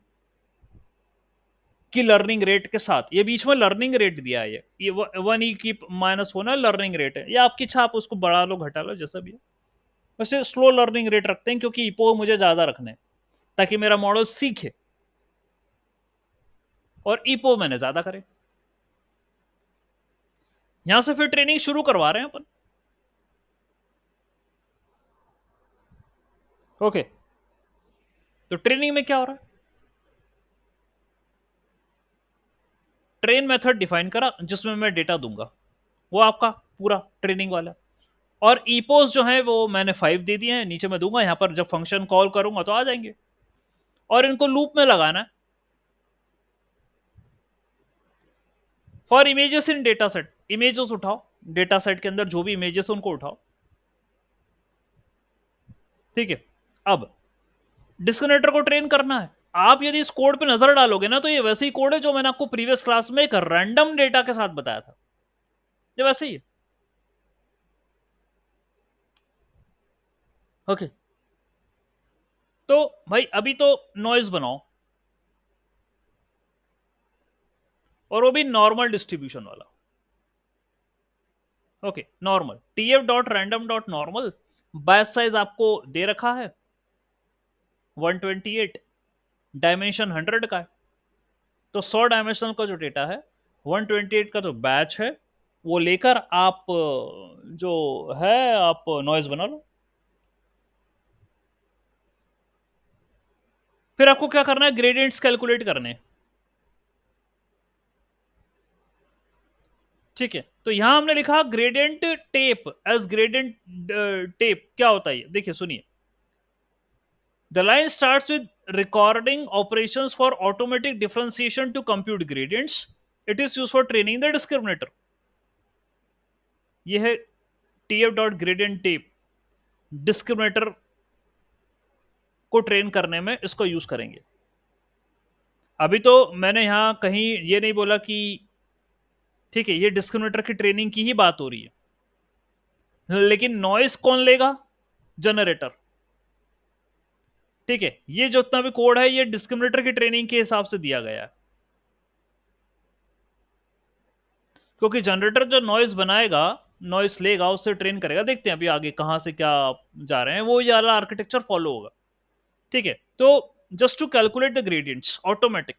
की लर्निंग रेट के साथ, ये बीच में लर्निंग रेट दिया है, ये 1 E⁻⁴ ना लर्निंग रेट है, ये आपकी इच्छा, आप उसको बढ़ा लो घटा लो जैसा भी है। वैसे स्लो लर्निंग रेट रखते हैं क्योंकि इपो मुझे ज्यादा रखने हैं, ताकि मेरा मॉडल सीखे और इपो मैंने ज्यादा करे। यहां से फिर ट्रेनिंग शुरू करवा रहे हैं अपन। ओके, तो ट्रेनिंग में क्या हो रहा है, ट्रेन मेथड डिफाइन करा जिसमें मैं डेटा दूंगा, वो आपका पूरा ट्रेनिंग वाला। और ईपोस जो है वो मैंने 5 दे दिए हैं, नीचे मैं दूंगा, यहां पर जब फंक्शन कॉल करूंगा तो आ जाएंगे, और इनको लूप में लगाना है। For images in data set, images उठाओ, डेटा सेट के अंदर जो भी इमेजेस उनको उठाओ, ठीक है। अब डिस्क्रिमिनेटर को ट्रेन करना है। आप यदि इस कोड पे नजर डालोगे ना, तो ये वैसे ही कोड है जो मैंने आपको प्रीवियस क्लास में एक रैंडम डेटा के साथ बताया था, ये वैसे ही है। ओके, तो भाई अभी तो नॉइज बनाओ, और वो भी नॉर्मल डिस्ट्रीब्यूशन वाला। Okay, normal tf.random.normal, batch size आपको दे रखा है 128, डायमेंशन 100 का है, तो 100 डायमेंशनल का जो डेटा है, 128 का जो बैच है, वो लेकर आप जो है आप नॉइज बना लो। फिर आपको क्या करना है, ग्रेडियंट्स कैलकुलेट करने हैं। ठीक है, तो यहां हमने लिखा gradient tape as gradient tape, क्या होता है देखिए सुनिए। The line starts with recording operations for automatic differentiation to compute gradients. It is used for training the discriminator. ये है tf dot gradient tape, discriminator को ट्रेन करने में इसको यूज करेंगे। अभी तो मैंने यहां कहीं ये नहीं बोला कि, ठीक है, ये डिस्क्रिमिनेटर की ट्रेनिंग की ही बात हो रही है, लेकिन नॉइस कौन लेगा, जनरेटर। ठीक है, ये जो इतना भी कोड है, ये डिस्क्रिमिनेटर की ट्रेनिंग के हिसाब से दिया गया है, क्योंकि जनरेटर जो नॉइस बनाएगा, नॉइस लेगा, उससे ट्रेन करेगा। देखते हैं अभी आगे कहां से क्या जा रहे हैं, वो ये वाला आर्किटेक्चर फॉलो होगा। ठीक है, तो just to calculate the gradients automatic,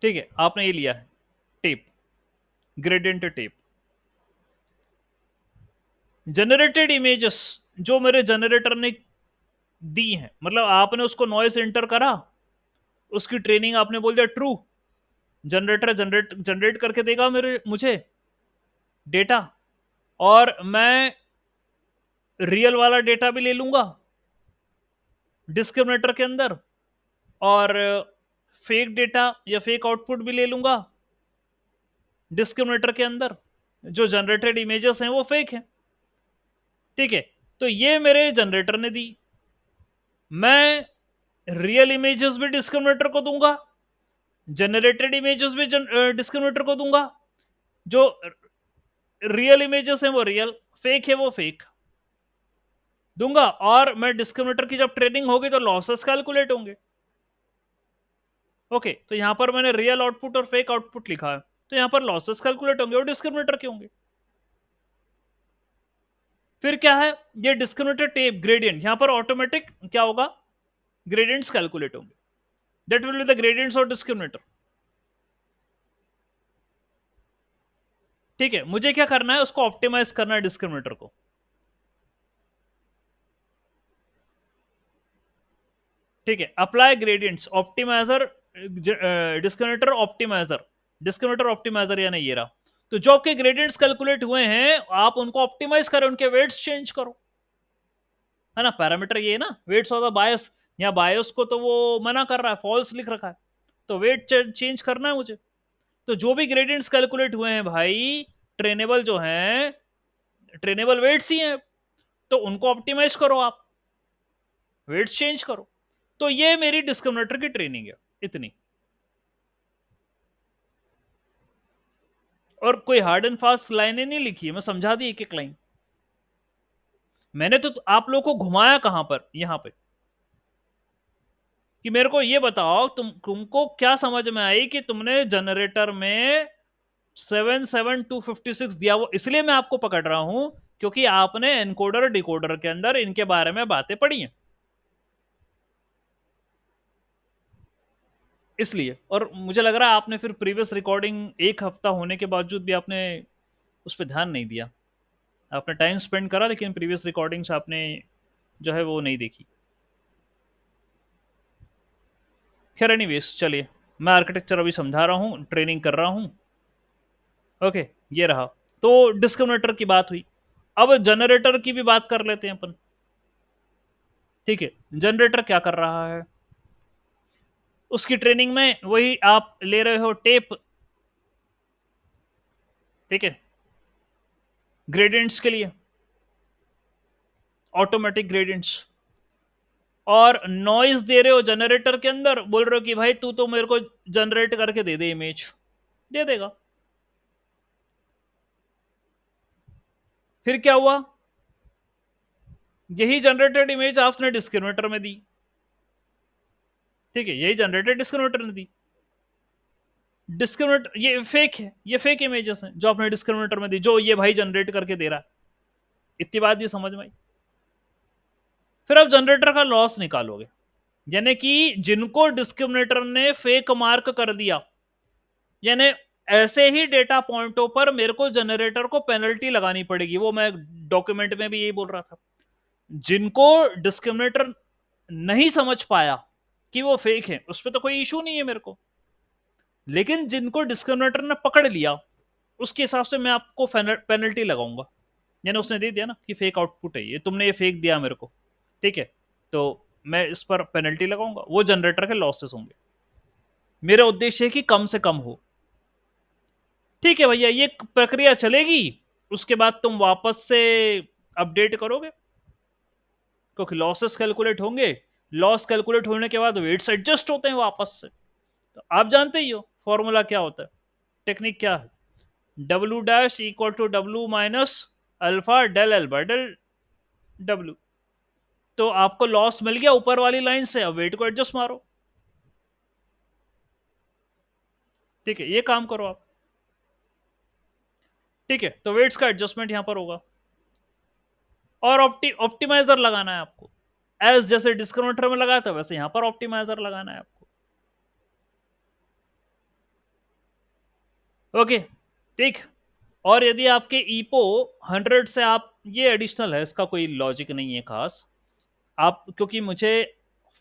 ठीक है, आपने ये लिया है tape, gradient tape. Generated images जो मेरे जनरेटर ने दी हैं, मतलब आपने उसको नॉइस एंटर करा, उसकी ट्रेनिंग आपने बोल दिया ट्रू, जनरेटर जनरेट जनरेट करके देगा मेरे मुझे डेटा, और मैं रियल वाला डेटा भी ले लूंगा डिस्क्रिमिनेटर के अंदर, और फेक डेटा या फेक आउटपुट भी ले लूंगा डिस्क्रिमिनेटर के अंदर। जो जनरेटेड इमेजेस हैं वो फेक हैं, ठीक है। तो ये मेरे जनरेटर ने दी, मैं रियल इमेजेस भी डिस्क्रिमिनेटर को दूंगा, जनरेटेड इमेजेस भी डिस्क्रिमिनेटर को दूंगा। जो रियल इमेजेस हैं वो रियल, फेक है वो फेक दूंगा, और मैं डिस्क्रिमिनेटर की जब ट्रेनिंग होगी तो लॉसेस कैलकुलेट होंगे। ओके, तो यहां पर मैंने रियल आउटपुट और फेक आउटपुट लिखा है, तो यहां पर लॉसेस कैलकुलेट होंगे और डिस्क्रिमिनेटर के होंगे। फिर क्या है, ये डिस्क्रिमिनेटर टेप ग्रेडियंट, यहां पर ऑटोमेटिक क्या होगा, ग्रेडियंट्स कैलकुलेट होंगे, that will be the gradients of discriminator. ठीक है, मुझे क्या करना है, उसको ऑप्टिमाइज करना है डिस्क्रिमिनेटर को। ठीक है, apply gradients optimizer, discriminator optimizer, discriminator optimizer यानी ये रहा। तो जो आपके ग्रेडियंट्स कैलकुलेट हुए हैं, आप उनको ऑप्टिमाइज करें, उनके वेट्स चेंज करो, है ना। पैरामीटर ये है ना, वेट्स ऑफ द बायस, या बायस को तो वो मना कर रहा है, फॉल्स लिख रखा है, तो वेट चेंज करना है मुझे। तो जो भी ग्रेडियंट्स कैलकुलेट हुए हैं भाई, ट्रेनेबल जो हैं, ट्रेनेबल वेट्स ही हैं, तो उनको ऑप्टिमाइज करो, आप वेट्स चेंज करो। तो ये मेरी डिस्क्रिमिनेटर की ट्रेनिंग है, इतनी। और कोई हार्ड एंड फास्ट लाइनें नहीं लिखी है, मैं समझा दी एक एक लाइन। मैंने तो आप लोगों को घुमाया कहां पर, यहां पे, कि मेरे को ये बताओ तुमको क्या समझ में आई कि तुमने जनरेटर में 77256 दिया। वो इसलिए मैं आपको पकड़ रहा हूं क्योंकि आपने एनकोडर डिकोडर के अंदर इनके बारे में बातें पढ़ी हैं, इसलिए। और मुझे लग रहा है आपने फिर प्रीवियस रिकॉर्डिंग एक हफ्ता होने के बावजूद भी आपने उस पर ध्यान नहीं दिया। आपने टाइम स्पेंड करा लेकिन प्रीवियस रिकॉर्डिंग्स आपने जो है वो नहीं देखी। खैर एनीवेज, चलिए, मैं आर्किटेक्चर अभी समझा रहा हूँ, ट्रेनिंग कर रहा हूँ। ओके, ये रहा। तो डिस्क्रिमिनेटर की बात हुई, अब जनरेटर की भी बात कर लेते हैं अपन। ठीक है, जनरेटर क्या कर रहा है, उसकी ट्रेनिंग में वही आप ले रहे हो टेप, ठीक है, ग्रेडियंट्स के लिए, ऑटोमेटिक ग्रेडियंट्स, और नॉइज दे रहे हो जनरेटर के अंदर, बोल रहे हो कि भाई तू तो मेरे को जनरेट करके दे दे इमेज, दे देगा। फिर क्या हुआ, यही जनरेटेड इमेज आपने डिस्क्रिमिनेटर में दी, ठीक है, यही जनरेटेड डिस्क्रिमिनेटर ने दी। डिस्क्रिमिनेटर ये फेक है, ये फेक इमेजेस हैं जो आपने डिस्क्रिमिनेटर में दी, जो ये भाई जनरेट करके दे रहा है। इतनी बात ये समझ में आई। फिर आप जनरेटर का लॉस निकालोगे, यानी कि जिनको डिस्क्रिमिनेटर ने फेक मार्क कर दिया, यानी ऐसे ही डेटा पॉइंटों पर मेरे को जनरेटर को पेनल्टी लगानी पड़ेगी। वो मैं डॉक्यूमेंट में भी यही बोल रहा था। जिनको डिस्क्रिमिनेटर नहीं समझ पाया कि वो फेक है, उस पर तो कोई इशू नहीं है मेरे को, लेकिन जिनको डिस्क्रिमिनेटर ने पकड़ लिया, उसके हिसाब से मैं आपको पेनल्टी लगाऊंगा। यानी उसने दे दिया ना कि फेक आउटपुट है ये, तुमने ये फेक दिया मेरे को, ठीक है, तो मैं इस पर पेनल्टी लगाऊंगा। वो जनरेटर के लॉसेस होंगे। मेरा उद्देश्य है कि कम से कम हो। ठीक है भैया, ये प्रक्रिया चलेगी, उसके बाद तुम वापस से अपडेट करोगे, क्योंकि लॉसेस कैलकुलेट होंगे। लॉस कैलकुलेट होने के बाद वेट्स एडजस्ट होते हैं वापस से। तो आप जानते ही हो फॉर्मूला क्या होता है, टेक्निक क्या है, W dash equal to W minus alpha del L by del W. तो आपको लॉस मिल गया ऊपर वाली लाइन से, अब वेट को एडजस्ट मारो। ठीक है, ये काम करो आप। ठीक है, तो वेट्स का एडजस्टमेंट यहां पर होगा, और ऑप्टिमाइजर लगाना है आपको। एज जैसे डिस्क्रिमिनेटर में लगाया था वैसे यहां पर ऑप्टिमाइजर लगाना है आपको। ओके, ठीक। और यदि आपके ईपो 100 से आप, ये एडिशनल है, इसका कोई लॉजिक नहीं है खास। आप, क्योंकि मुझे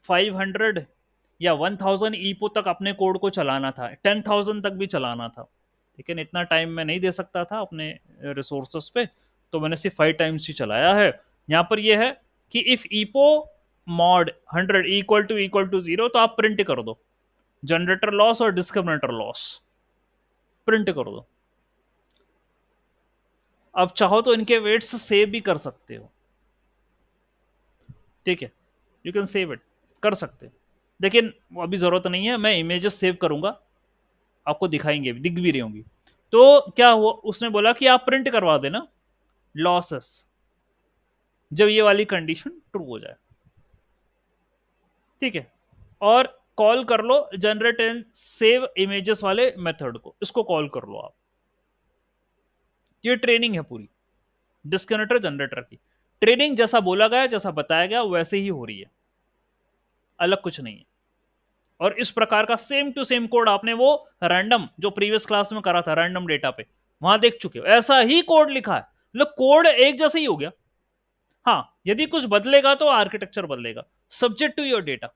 500 या 1000 ईपो तक अपने कोड को चलाना था, 10,000 तक भी चलाना था, लेकिन इतना टाइम मैं नहीं दे सकता था अपने रिसोर्सेस पे, तो मैंने सिर्फ 5 टाइम्स ही चलाया है। यहाँ पर यह है कि इफ ईपो मॉड 100 इक्वल टू 0, तो आप प्रिंट कर दो जनरेटर लॉस और डिस्क्रिमिनेटर लॉस, प्रिंट कर दो। अब चाहो तो इनके वेट्स सेव भी कर सकते हो, ठीक है, यू कैन सेव इट, कर सकते हो, लेकिन अभी जरूरत नहीं है। मैं इमेजेस सेव करूंगा, आपको दिखाएंगे, दिख भी रही होंगी। तो क्या हुआ, उसने बोला कि आप प्रिंट करवा देना लॉसेस जब ये वाली कंडीशन ट्रू हो जाए, ठीक है, और कॉल कर लो जनरेट एंड सेव इमेजेस वाले मेथड को, इसको कॉल कर लो आप। ये ट्रेनिंग है पूरी डिस्क्रिमिनेटर जनरेटर की। ट्रेनिंग जैसा बोला गया, जैसा बताया गया वैसे ही हो रही है, अलग कुछ नहीं है। और इस प्रकार का सेम टू सेम कोड आपने वो रैंडम जो प्रीवियस क्लास में करा था रैंडम डेटा पे, वहां देख चुके हो, ऐसा ही कोड लिखा है, मतलब कोड एक जैसा ही हो गया। हाँ, यदि कुछ बदलेगा तो आर्किटेक्चर बदलेगा, सब्जेक्ट टू योर डेटा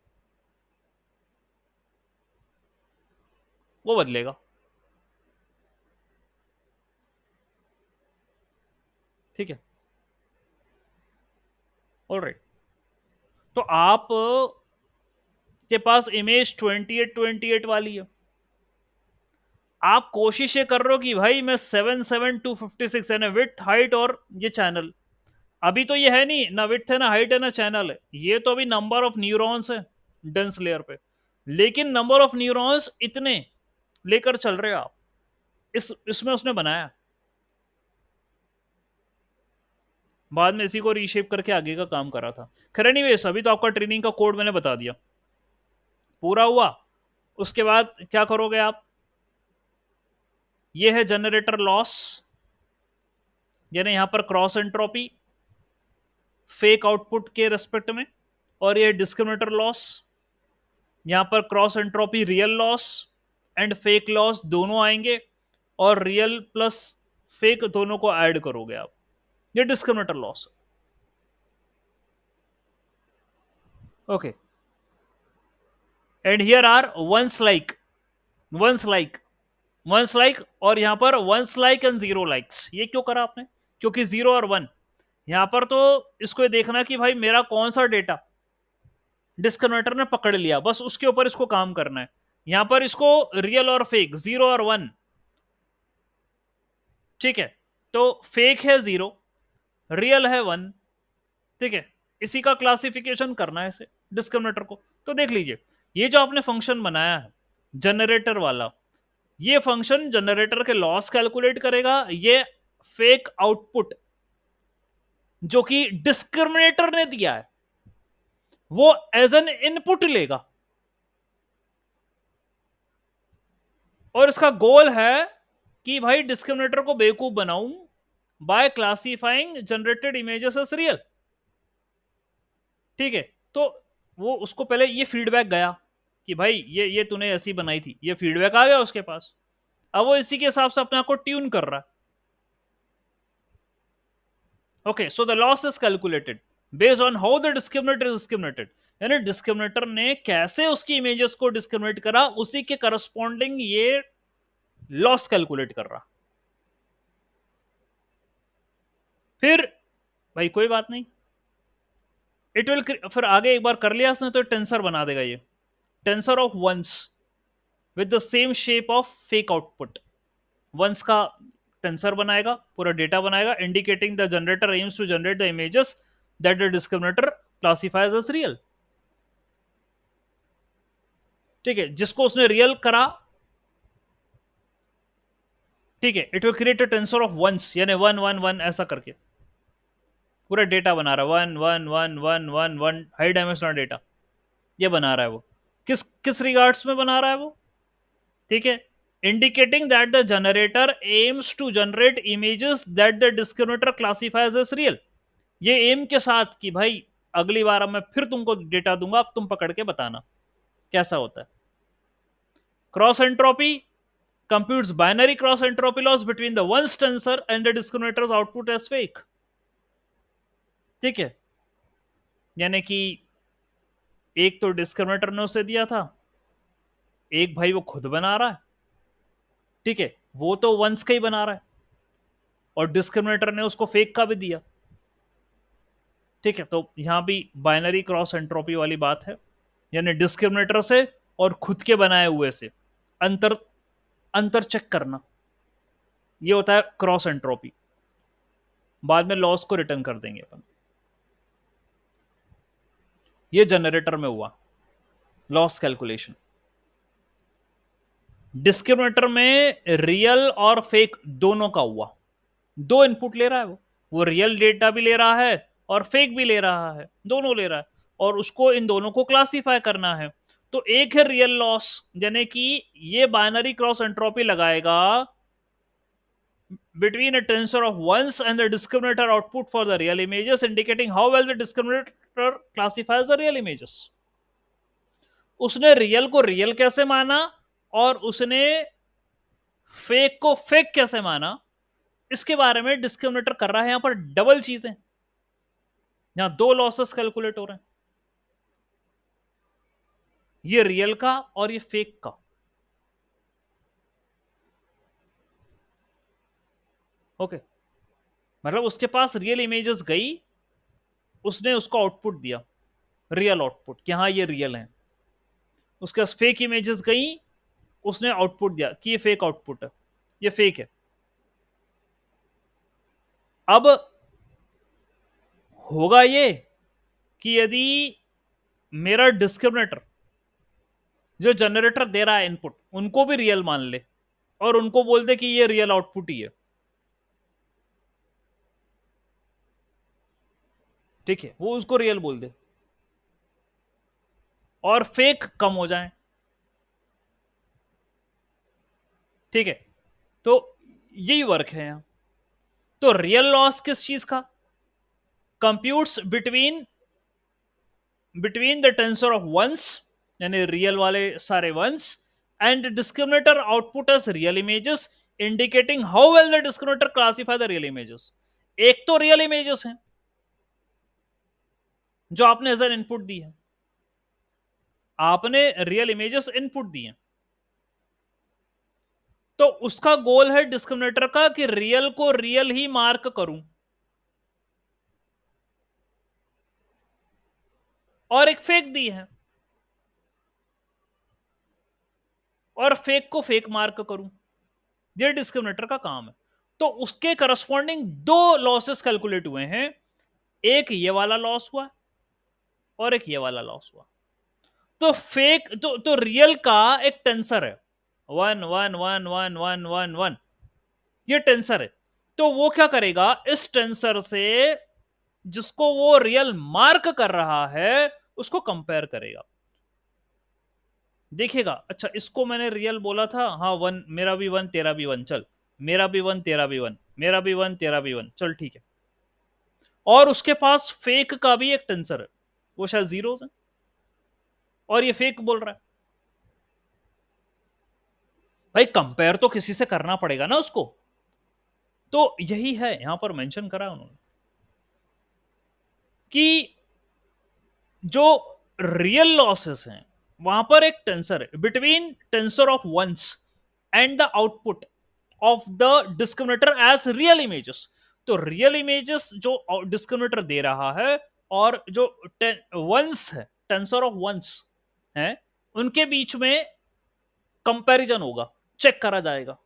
वो बदलेगा। ठीक है, ऑलराइट। तो आप के पास इमेज 2828 वाली है, आप कोशिश ये कर रहे हो कि भाई मैं 77256 है ना विथ हाइट और ये चैनल, अभी तो ये है नहीं ना, विथ है ना हाइट है ना चैनल है, ये तो अभी नंबर ऑफ न्यूरॉन्स है डेंस लेयर पे, लेकिन नंबर ऑफ न्यूरॉन्स इतने लेकर चल रहे हो आप, इसमें उसने बनाया, बाद में इसी को रीशेप करके आगे का काम करा था। खैर एनीवेज, अभी तो आपका ट्रेनिंग का कोड मैंने बता दिया, पूरा हुआ। उसके बाद क्या करोगे आप, ये है जनरेटर लॉस, यानी यहां पर क्रॉस एंट्रोपी फेक आउटपुट के रेस्पेक्ट में, और ये डिस्क्रिमिनेटर लॉस, यहां पर cross entropy real loss and fake loss दोनों आएंगे, और रियल प्लस फेक दोनों को ऐड करोगे आप, ये discriminator loss. Okay, and here are ones like, ones like, ones like, और यहां पर ones like and zero likes. ये क्यों करा आपने, क्योंकि जीरो और वन यहां पर तो इसको देखना कि भाई मेरा कौन सा डेटा डिस्क्रिमिनेटर ने पकड़ लिया, बस उसके ऊपर इसको काम करना है। यहां पर इसको रियल और फेक, जीरो और वन, ठीक है, तो फेक है जीरो, रियल है वन, ठीक है, इसी का क्लासिफिकेशन करना है इसे डिस्क्रिमिनेटर को। तो देख लीजिए, ये जो आपने फंक्शन बनाया है जनरेटर वाला, ये फंक्शन जनरेटर के लॉस कैलकुलेट करेगा, ये फेक आउटपुट जो कि डिस्क्रिमिनेटर ने दिया है वो एज एन इनपुट लेगा, और इसका गोल है कि भाई डिस्क्रिमिनेटर को बेवकूफ बनाऊं by classifying generated images as real, ठीक है। तो वो उसको पहले ये फीडबैक गया कि भाई ये तूने ऐसी बनाई थी, ये फीडबैक आ गया उसके पास, अब वो इसी के हिसाब से अपने आप को ट्यून कर रहा है। Okay, so the loss is calculated based on how the discriminator is discriminated, यानी डिस्क्रिमिनेटर ने कैसे उसकी इमेजेस को डिस्क्रिमिनेट करा, उसी के करस्पॉन्डिंग ये लॉस कैलकुलेट कर रहा। फिर भाई कोई बात नहीं, इट विल, फिर आगे एक बार कर लिया उसने तो टेंसर बना देगा, ये tensor of ones with the same shape of fake output, ones का टेंसर बनाएगा, पूरा डेटा बनाएगा, indicating the generator aims to generate the images that the discriminator classifies as real, ठीक है, जिसको उसने रियल करा, ठीक है, it will create a tensor of ones, यानी वन वन वन ऐसा करके पूरा डेटा बना रहा है, one one one one one one, high dimensional data ये बना रहा है वो। किस किस रिगार्ड्स में बना रहा है वो, ठीक है, indicating that the generator aims to generate images that the discriminator classifies as real, ये एम के साथ कि भाई अगली बार मैं फिर तुमको डेटा दूंगा, अब तुम पकड़ के बताना कैसा होता है। Cross entropy computes binary cross entropy loss between the ones tensor and the discriminator's output as fake, ठीक है, यानी कि एक तो डिस्क्रिमिनेटर ने उसे दिया था, एक भाई वो खुद बना रहा है, ठीक है, वो तो वंस का ही बना रहा है, और डिस्क्रिमिनेटर ने उसको फेक का भी दिया, ठीक है, तो यहां भी बाइनरी क्रॉस एंट्रोपी वाली बात है, यानी डिस्क्रिमिनेटर से और खुद के बनाए हुए से अंतर अंतर चेक करना, ये होता है क्रॉस एंट्रोपी। बाद में लॉस को रिटर्न कर देंगे अपन। ये जनरेटर में हुआ लॉस कैलकुलेशन। डिस्क्रिमिनेटर में रियल और फेक दोनों का हुआ, दो इनपुट ले रहा है वो रियल डेटा भी ले रहा है और फेक भी ले रहा है, दोनों ले रहा है, और उसको इन दोनों को क्लासिफाई करना है। तो एक है रियल लॉस, यानी कि ये बाइनरी क्रॉस एंट्रोपी लगाएगा between a tensor of ones and the discriminator output for the real images, indicating how well the discriminator classifies the real images. उसने रियल को रियल कैसे माना और उसने फेक को फेक कैसे माना, इसके बारे में डिस्क्रिमिनेटर कर रहा है यहां पर डबल चीजें, यहां दो लॉसेस कैलकुलेट हो रहे हैं, ये रियल का और ये फेक का। ओके, मतलब उसके पास रियल इमेजेस गई, उसने उसको आउटपुट दिया रियल आउटपुट कि हाँ ये रियल है, उसके पास फेक इमेजेस गई, उसने आउटपुट दिया कि ये फेक आउटपुट है, ये फेक है। अब होगा ये कि यदि मेरा डिस्क्रिमिनेटर जो जनरेटर दे रहा है इनपुट उनको भी रियल मान ले और उनको बोल दे कि ये रियल आउटपुट ही है, ठीक है, वो उसको रियल बोल दे, और फेक कम हो जाए, ठीक है। तो यही वर्क है यहां। तो रियल लॉस किस चीज का? Computes between between the tensor of ones, यानी रियल वाले सारे ones, and discriminator output as real images, indicating how well the discriminator classify the real images. एक तो रियल इमेजेस हैं जो आपने एज एन इनपुट दी है, आपने रियल इमेजेस इनपुट दी हैं, तो उसका गोल है डिस्क्रिमिनेटर का कि रियल को रियल ही मार्क करूं, और एक फेक दी है और फेक को फेक मार्क करूं, ये डिस्क्रिमिनेटर का काम है। तो उसके करस्पॉन्डिंग दो लॉसेस कैलकुलेट हुए हैं, एक ये वाला लॉस हुआ और एक ये वाला लॉस हुआ। तो फेक तो रियल का एक टेंसर है, 1 1 1 1 1 1, ये टेंसर है। तो वो क्या करेगा, इस टेंसर से जिसको वो रियल मार्क कर रहा है उसको कंपेयर करेगा, देखेगा अच्छा इसको मैंने रियल बोला था, हाँ वन, मेरा भी वन तेरा भी वन, चल मेरा भी वन तेरा भी वन, मेरा भी वन तेरा भी वन, चल ठीक है। और उसके पास फेक का भी एक टेंसर है, वो शायद जीरोस है, और ये फेक बोल रहा है। भाई कंपेयर तो किसी से करना पड़ेगा ना उसको, तो यही है यहां पर मेंशन करा उन्होंने कि जो रियल लॉसेस हैं वहां पर एक टेंसर है between tensor of ones and the output of the discriminator as real images. तो रियल इमेजेस जो डिस्क्रिमिनेटर दे रहा है और जो वंस है, टेंसर ऑफ वंस है, उनके बीच में कंपैरिजन होगा, चेक करा जाएगा।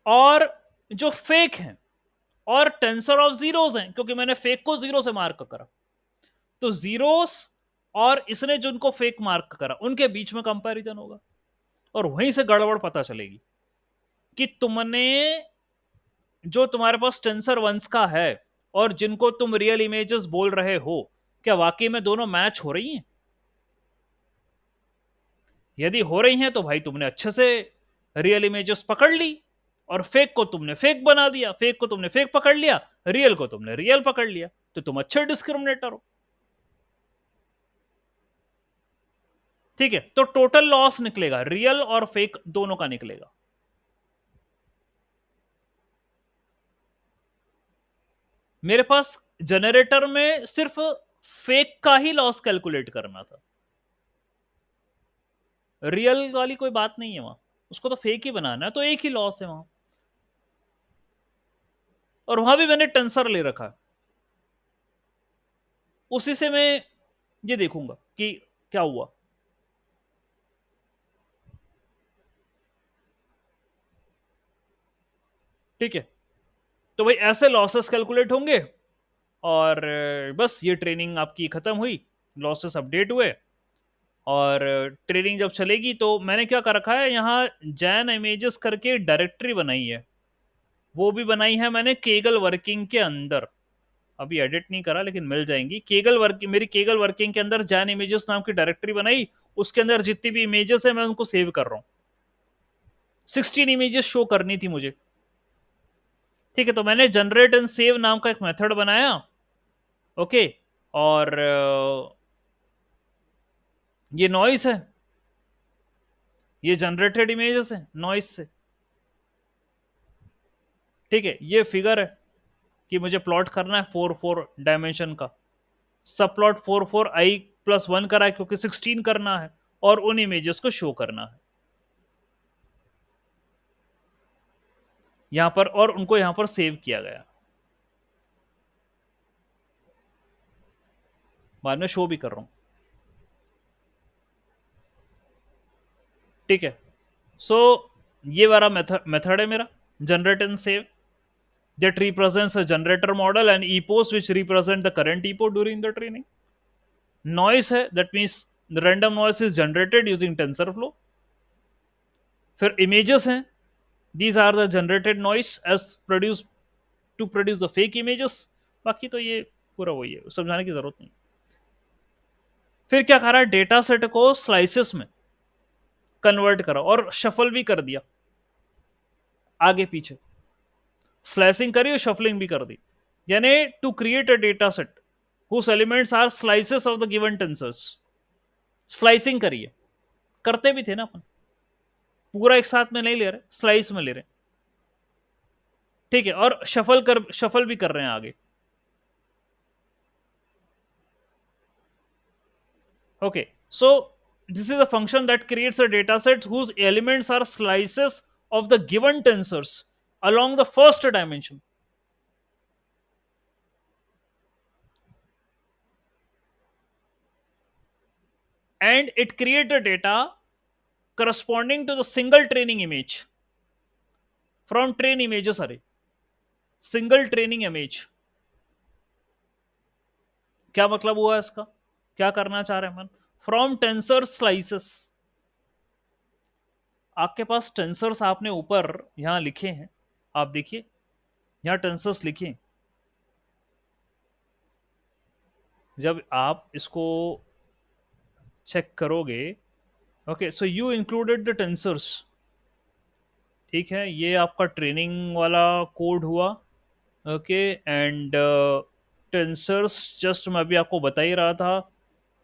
और जो फेक है और टेंसर ऑफ जीरोस हैं, क्योंकि मैंने फेक को जीरो से मार्क करा, तो जीरोस और इसने जिनको फेक मार्क करा उनके बीच में कंपैरिजन होगा, और वहीं से गड़बड़ पता चलेगी कि तुमने जो तुम्हारे पास टेंसर वंस का है और जिनको तुम रियल इमेजेस बोल रहे हो, क्या वाकई में दोनों मैच हो रही हैं? यदि हो रही हैं तो भाई तुमने अच्छे से रियल इमेजेस पकड़ ली, और फेक को तुमने फेक बना दिया, फेक को तुमने फेक पकड़ लिया, रियल को तुमने रियल पकड़ लिया, तो तुम अच्छे डिस्क्रिमिनेटर हो, ठीक है। तो टोटल लॉस निकलेगा रियल और फेक दोनों का निकलेगा। मेरे पास जनरेटर में सिर्फ फेक का ही लॉस कैलकुलेट करना था, रियल वाली कोई बात नहीं है वहां, उसको तो फेक ही बनाना है, तो एक ही लॉस है वहां, और वहां भी मैंने टेंसर ले रखा है, उसी से मैं ये देखूंगा कि क्या हुआ। ठीक है, तो भाई ऐसे लॉसेस कैलकुलेट होंगे, और बस ये ट्रेनिंग आपकी खत्म हुई, लॉसेस अपडेट हुए, और ट्रेनिंग जब चलेगी तो मैंने क्या कर रखा है, यहाँ जैन इमेजेस करके डायरेक्टरी बनाई है, वो भी बनाई है मैंने केगल वर्किंग के अंदर, अभी एडिट नहीं करा लेकिन मिल जाएंगी। केगल वर्किंग, मेरी केगल वर्किंग के अंदर जैन इमेजेस नाम की डायरेक्टरी बनाई, उसके अंदर जितनी भी इमेजेस है मैं उनको सेव कर रहा हूँ, 16 इमेजेस शो करनी थी मुझे, ठीक है। तो मैंने जनरेट एंड सेव नाम का एक मेथड बनाया, ओके, और ये नॉइस है, ये जनरेटेड इमेजेस है नॉइस से, ठीक है। ये फिगर है कि मुझे प्लॉट करना है 4 4 डायमेंशन का, सब प्लॉट 4 4 i+1 करा है क्योंकि 16 करना है, और उन इमेजेस को शो करना है यहां पर, और उनको यहां पर सेव किया गया, बाद में शो भी कर रहा हूं, ठीक है। सो ये वाला मेथड है मेरा, generate and save, that represents a generator model and epochs which represent the current epoch during the training. Noise है, that means the random noise is generated using TensorFlow, फिर इमेजेस हैं, these are the generated noise as produce to produce the fake images. बाकी तो ये पूरा वही है, समझाने की जरूरत नहीं। फिर क्या करा, डेटा सेट को स्लाइसेस में कन्वर्ट करा और शफल भी कर दिया आगे पीछे, स्लाइसिंग करी और शफलिंग भी कर दी। यानी to create a data set whose elements are slices of the given tensors, slicing करिए, करते भी थे ना अपन, पूरा एक साथ में नहीं ले रहे, स्लाइस में ले रहे। ठीक है, और शफल भी कर रहे हैं आगे। Okay, so this is a function that creates a data set whose elements are slices of the given tensors along the first dimension, and it creates a data corresponding to the single training image from train images array। Single training image क्या मतलब हुआ इसका, क्या करना चाह रहे हैं मन, फ्रॉम टेंसर स्लाइसेस। आपके पास टेंसर्स आपने ऊपर यहां लिखे हैं, आप देखिए यहां टेंसर्स लिखे। जब आप इसको चेक करोगे, okay, so you included the tensors. ठीक है, ये आपका ट्रेनिंग वाला कोड हुआ। ओके, एंड टेंसर्स जस्ट मैं अभी आपको बता ही रहा था,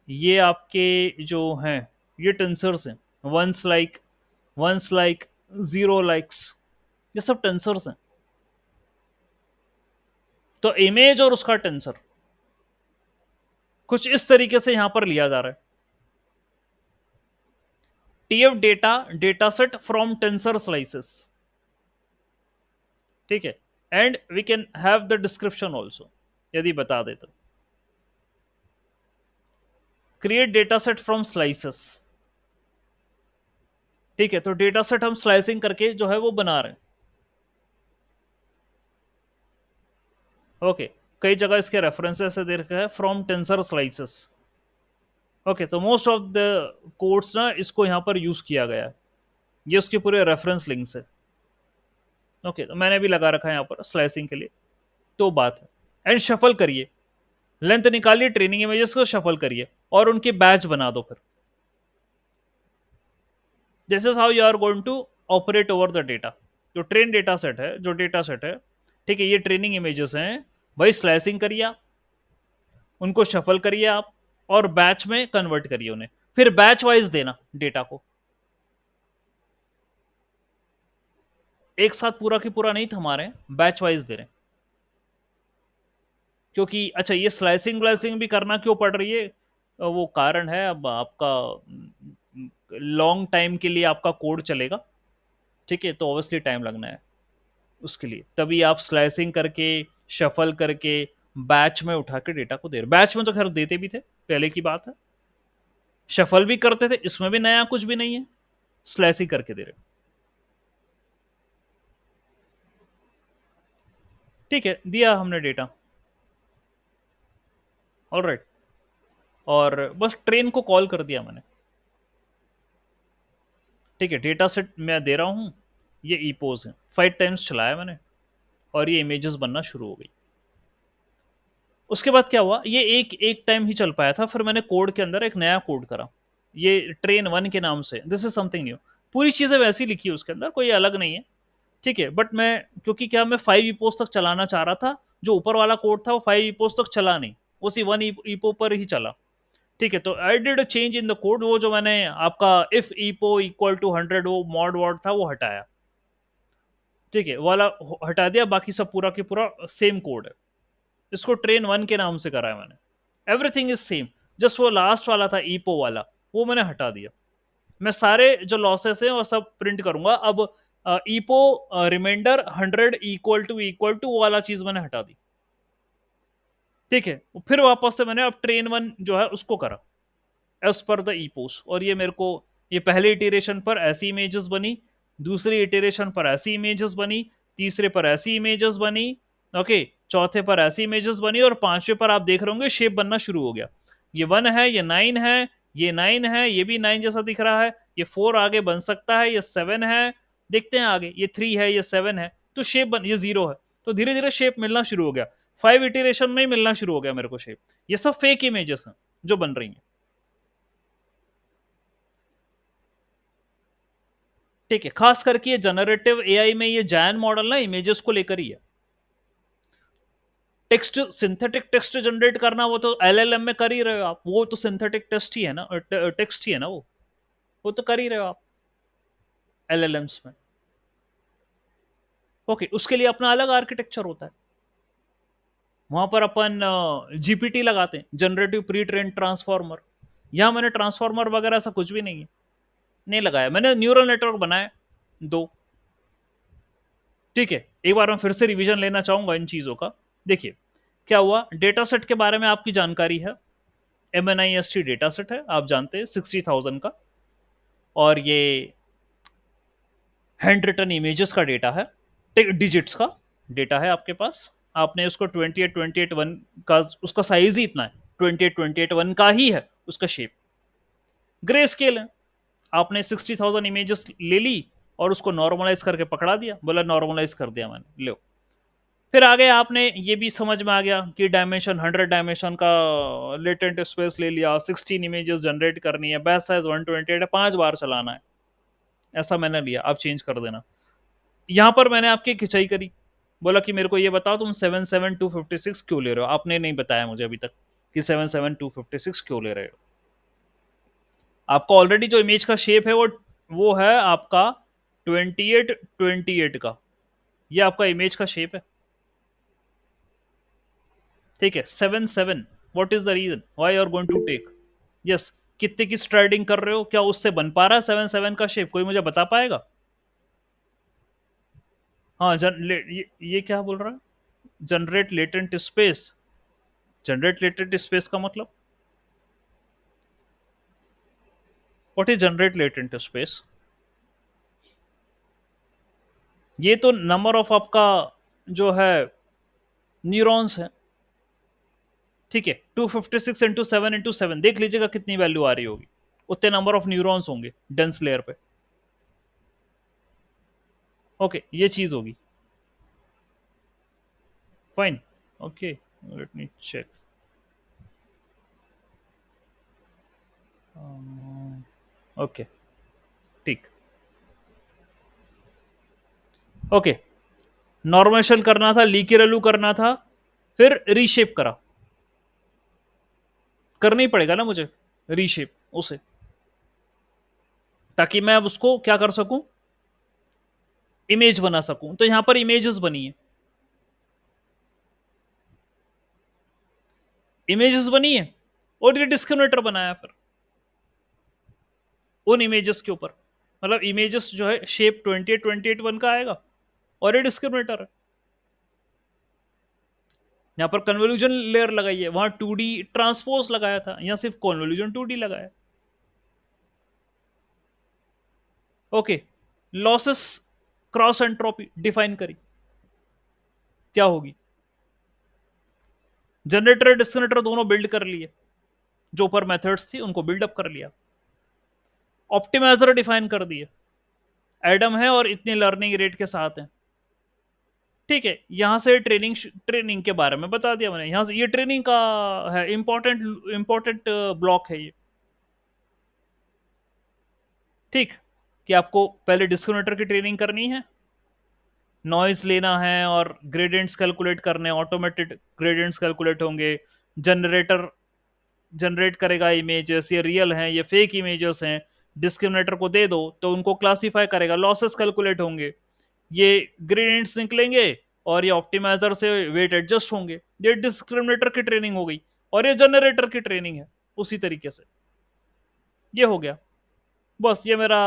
ये आपके जो हैं ये टेंसर्स हैं, वंस लाइक जीरो लाइक्स, ये सब टेंसर्स हैं। तो इमेज और उसका टेंसर कुछ इस तरीके से यहां पर लिया जा रहा है, TF data set from tensor slices. ठीक है, and we can have the description also, यदि बता दे तो, create data set from slices. ठीक है, तो डेटा सेट हम स्लाइसिंग करके जो है वो बना रहे हैं। ओके, कई जगह इसके रेफरेंसेस से दे रखा है फ्रॉम टेंसर स्लाइसेस। ओके, तो मोस्ट ऑफ द कोड्स ना इसको यहां पर यूज किया गया है, ये उसके पूरे रेफरेंस लिंक्स है। ओके, तो मैंने भी लगा रखा है यहाँ पर स्लाइसिंग के लिए, तो बात है। एंड शफल करिए, लेंथ निकालिए, ट्रेनिंग इमेजेस को शफल करिए और उनके बैच बना दो। फिर this is how you are going to operate over the data. जो ट्रेन डेटा सेट है, जो डेटा सेट है, ठीक है, ये ट्रेनिंग इमेजेस हैं, वही स्लाइसिंग करिए आप, उनको शफल करिए आप और बैच में कन्वर्ट करिए उन्हें, फिर बैच वाइज देना डेटा को, एक साथ पूरा की पूरा नहीं थमा रहे हैं, बैच वाइज दे रहे हैं। क्योंकि अच्छा, ये स्लाइसिंग व्लाइसिंग भी करना क्यों पड़ रही है, वो कारण है, अब आपका लॉन्ग टाइम के लिए आपका कोड चलेगा। ठीक है, तो ऑब्वियसली टाइम लगना है उसके लिए, तभी आप स्लाइसिंग करके शफल करके बैच में उठा के डेटा को दे रहे। बैच में तो खैर देते भी थे, पहले की बात है, शफल भी करते थे, इसमें भी नया कुछ भी नहीं है, स्लाइसिंग करके दे रहे। ठीक है, दिया हमने डेटा, ऑल राइट, और बस ट्रेन को कॉल कर दिया मैंने। ठीक है, डेटा सेट मैं दे रहा हूं, ये ईपोज है, 5 टाइम्स चलाया मैंने और ये इमेजेस बनना शुरू हो गई। उसके बाद क्या हुआ, ये एक एक टाइम ही चल पाया था, फिर मैंने कोड के अंदर एक नया कोड करा, ये ट्रेन 1 के नाम से, दिस इज समथिंग न्यू। पूरी चीजें वैसी लिखी है उसके अंदर, कोई अलग नहीं है। ठीक है, बट मैं क्योंकि क्या, मैं 5 ईपोस तक चलाना चाह रहा था, जो ऊपर वाला कोड था वो 5 ईपोस तक चला नहीं, उसी 1 ईपो पर ही चला। ठीक है, तो I did a change in the code, वो जो मैंने आपका इफ ईपो इक्वल टू 100 वो मॉड वर्ड था वो हटाया। ठीक है, वाला हटा दिया, बाकी सब पूरा के पूरा सेम कोड है। इसको ट्रेन 1 के नाम से करा है मैंने, एवरीथिंग इज सेम, जस्ट वो लास्ट वाला था ईपो वाला, वो मैंने हटा दिया। मैं सारे जो लॉसेस हैं वो सब प्रिंट करूंगा अब। ईपो रिमाइंडर 100 इक्वल टू वाला चीज मैंने हटा दी। ठीक है, फिर वापस से मैंने अब ट्रेन 1 जो है उसको करा एज पर द ईपोस, और ये मेरे को, ये पहले इटरेशन पर ऐसी इमेजेस बनी, दूसरी इटरेशन पर ऐसी इमेजेस बनी, तीसरे पर ऐसी इमेजेस बनी, ओके, चौथे पर ऐसी इमेजेस बनी, और पांचवे पर आप देख रहे होंगे शेप बनना शुरू हो गया। ये 1 है, ये 9 है, ये 9 है, ये भी 9 जैसा दिख रहा है, ये 4 आगे बन सकता है, ये 7 है, देखते हैं आगे, ये 3 है, ये 7 है, तो शेप बन, ये 0 है, तो धीरे धीरे शेप मिलना शुरू हो गया। 5 इटरेशन में ही मिलना शुरू हो गया मेरे को शेप। ये सब फेक इमेजेस हैं जो बन रही हैं। ठीक है, खास करके ये जनरेटिव एआई में ये जैन मॉडल ना इमेजेस को लेकर ही है। टेक्स्ट, सिंथेटिक टेक्स्ट जनरेट करना वो तो एलएलएम में कर ही रहे हो आप, वो तो सिंथेटिक टेक्स्ट ही है ना, टेक्स्ट ही है ना वो तो कर ही रहे हो आप एलएलएम्स में। ओके, उसके लिए अपना अलग आर्किटेक्चर होता है। वहां पर अपन जीपीटी लगाते हैं, जनरेटिव प्री ट्रेन ट्रांसफॉर्मर। यहां मैंने ट्रांसफॉर्मर वगैरह ऐसा कुछ भी नहीं है, नहीं लगाया मैंने, न्यूरल नेटवर्क बनाया दो। ठीक है, एक बार मैं फिर से रिवीजन लेना चाहूंगा इन चीजों का। देखिए क्या हुआ, डेटा सेट के बारे में आपकी जानकारी है, MNIST डेटा सेट है, आप जानते हैं 60,000 का, और ये हैंड रिटन इमेजेस का डेटा है, डिजिट्स का डेटा है आपके पास। आपने उसको 28 का, उसका साइज ही इतना है, 28 का ही है उसका शेप, ग्रे स्केल है। आपने 60,000 इमेजेस ले ली और उसको नॉर्मलाइज करके पकड़ा दिया, बोला नॉर्मलाइज कर दिया मैंने, लो। फिर आगे आपने ये भी समझ में आ गया कि डायमेंशन 100 डायमेंशन का लेटेंट स्पेस ले लिया, 16 इमेजेस जनरेट करनी है, बैच साइज 128 है, 5 बार चलाना है, ऐसा मैंने लिया, आप चेंज कर देना। यहां पर मैंने आपकी खिंचाई करी, बोला कि मेरे को ये बताओ तुम 77256 क्यों ले रहे हो, आपने नहीं बताया मुझे अभी तक कि 77256 क्यों ले रहे हो। आपका ऑलरेडी जो इमेज का शेप है वो है आपका 28 का, ये आपका इमेज का शेप है। ठीक है, 7 7, what is the reason why you are going to take, yes, कितने की स्ट्राइडिंग कर रहे हो, क्या उससे बन पा रहा है 7 7 का शेप, कोई मुझे बता पाएगा? हाँ, ये क्या बोल रहा है, generate latent space, generate latent space का मतलब, what is generate latent space? ये तो नंबर ऑफ आपका जो है न्यूरॉन्स है। ठीक है, 256 इंटू 7 देख लीजिएगा कितनी वैल्यू आ रही होगी, उतने नंबर ऑफ न्यूरॉन्स होंगे डेंस लेयर पे। ओके, ये चीज होगी, fine. Okay, let me check. Okay, ठीक। ओके, नॉर्मल शेल करना था, लीकी करना था, फिर रीशेप करा, करना ही पड़ेगा ना मुझे रीशेप उसे, ताकि मैं अब उसको क्या कर सकूं, इमेज बना सकूं। तो यहां पर इमेजेस बनी है, इमेजेस बनी है, और ये डिस्क्रिमिनेटर बनाया फिर उन इमेजेस के ऊपर, मतलब इमेजेस जो है शेप 28 का आएगा, और ये डिस्क्रिमिनेटर है। यहाँ पर कन्वोल्यूजन लेयर लगाई है, वहां 2D ट्रांसपोज लगाया था, यहाँ सिर्फ कन्वोल्यूजन 2D लगाया। Okay, losses cross entropy define करी, क्या होगी, जनरेटर डिस्क्रिमिनेटर दोनों बिल्ड कर लिए, जो ऊपर मेथड्स थी उनको बिल्डअप कर लिया, ऑप्टिमाइजर डिफाइन कर दिए, एडम है और इतनी लर्निंग रेट के साथ है। ठीक है, यहां से ट्रेनिंग के बारे में बता दिया मैंने, यहां से ये ट्रेनिंग का है, इंपॉर्टेंट ब्लॉक है ये। ठीक, कि आपको पहले डिस्क्रिमिनेटर की ट्रेनिंग करनी है, नॉइज लेना है और ग्रेडियंट्स कैलकुलेट करने, ऑटोमेटेड ग्रेडियंट्स कैलकुलेट होंगे, जनरेटर जनरेट करेगा इमेजेस, ये रियल हैं ये फेक इमेजेस हैं, डिस्क्रिमिनेटर को दे दो तो उनको क्लासीफाई करेगा, लॉसेस कैलकुलेट होंगे, ये ग्रेडियंट्स निकलेंगे, और ये ऑप्टिमाइजर से वेट एडजस्ट होंगे। ये डिस्क्रिमिनेटर की ट्रेनिंग हो गई, और ये जनरेटर की ट्रेनिंग है उसी तरीके से, ये हो गया। बस ये मेरा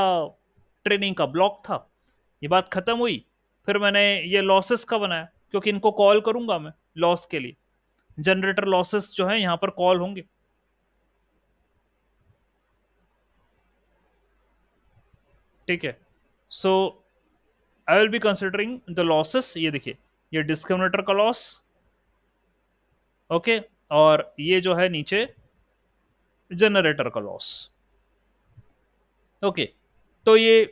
ट्रेनिंग का ब्लॉक था, ये बात खत्म हुई। फिर मैंने ये लॉसेस का बनाया, क्योंकि इनको कॉल करूंगा मैं लॉस के लिए, जनरेटर लॉसेस जो है यहां पर कॉल होंगे। ठीक है, so I will be considering the losses, ये देखिए, ये डिस्क्रिमिनेटर का लॉस, ओके, और ये जो है नीचे जनरेटर का लॉस। ओके, तो ये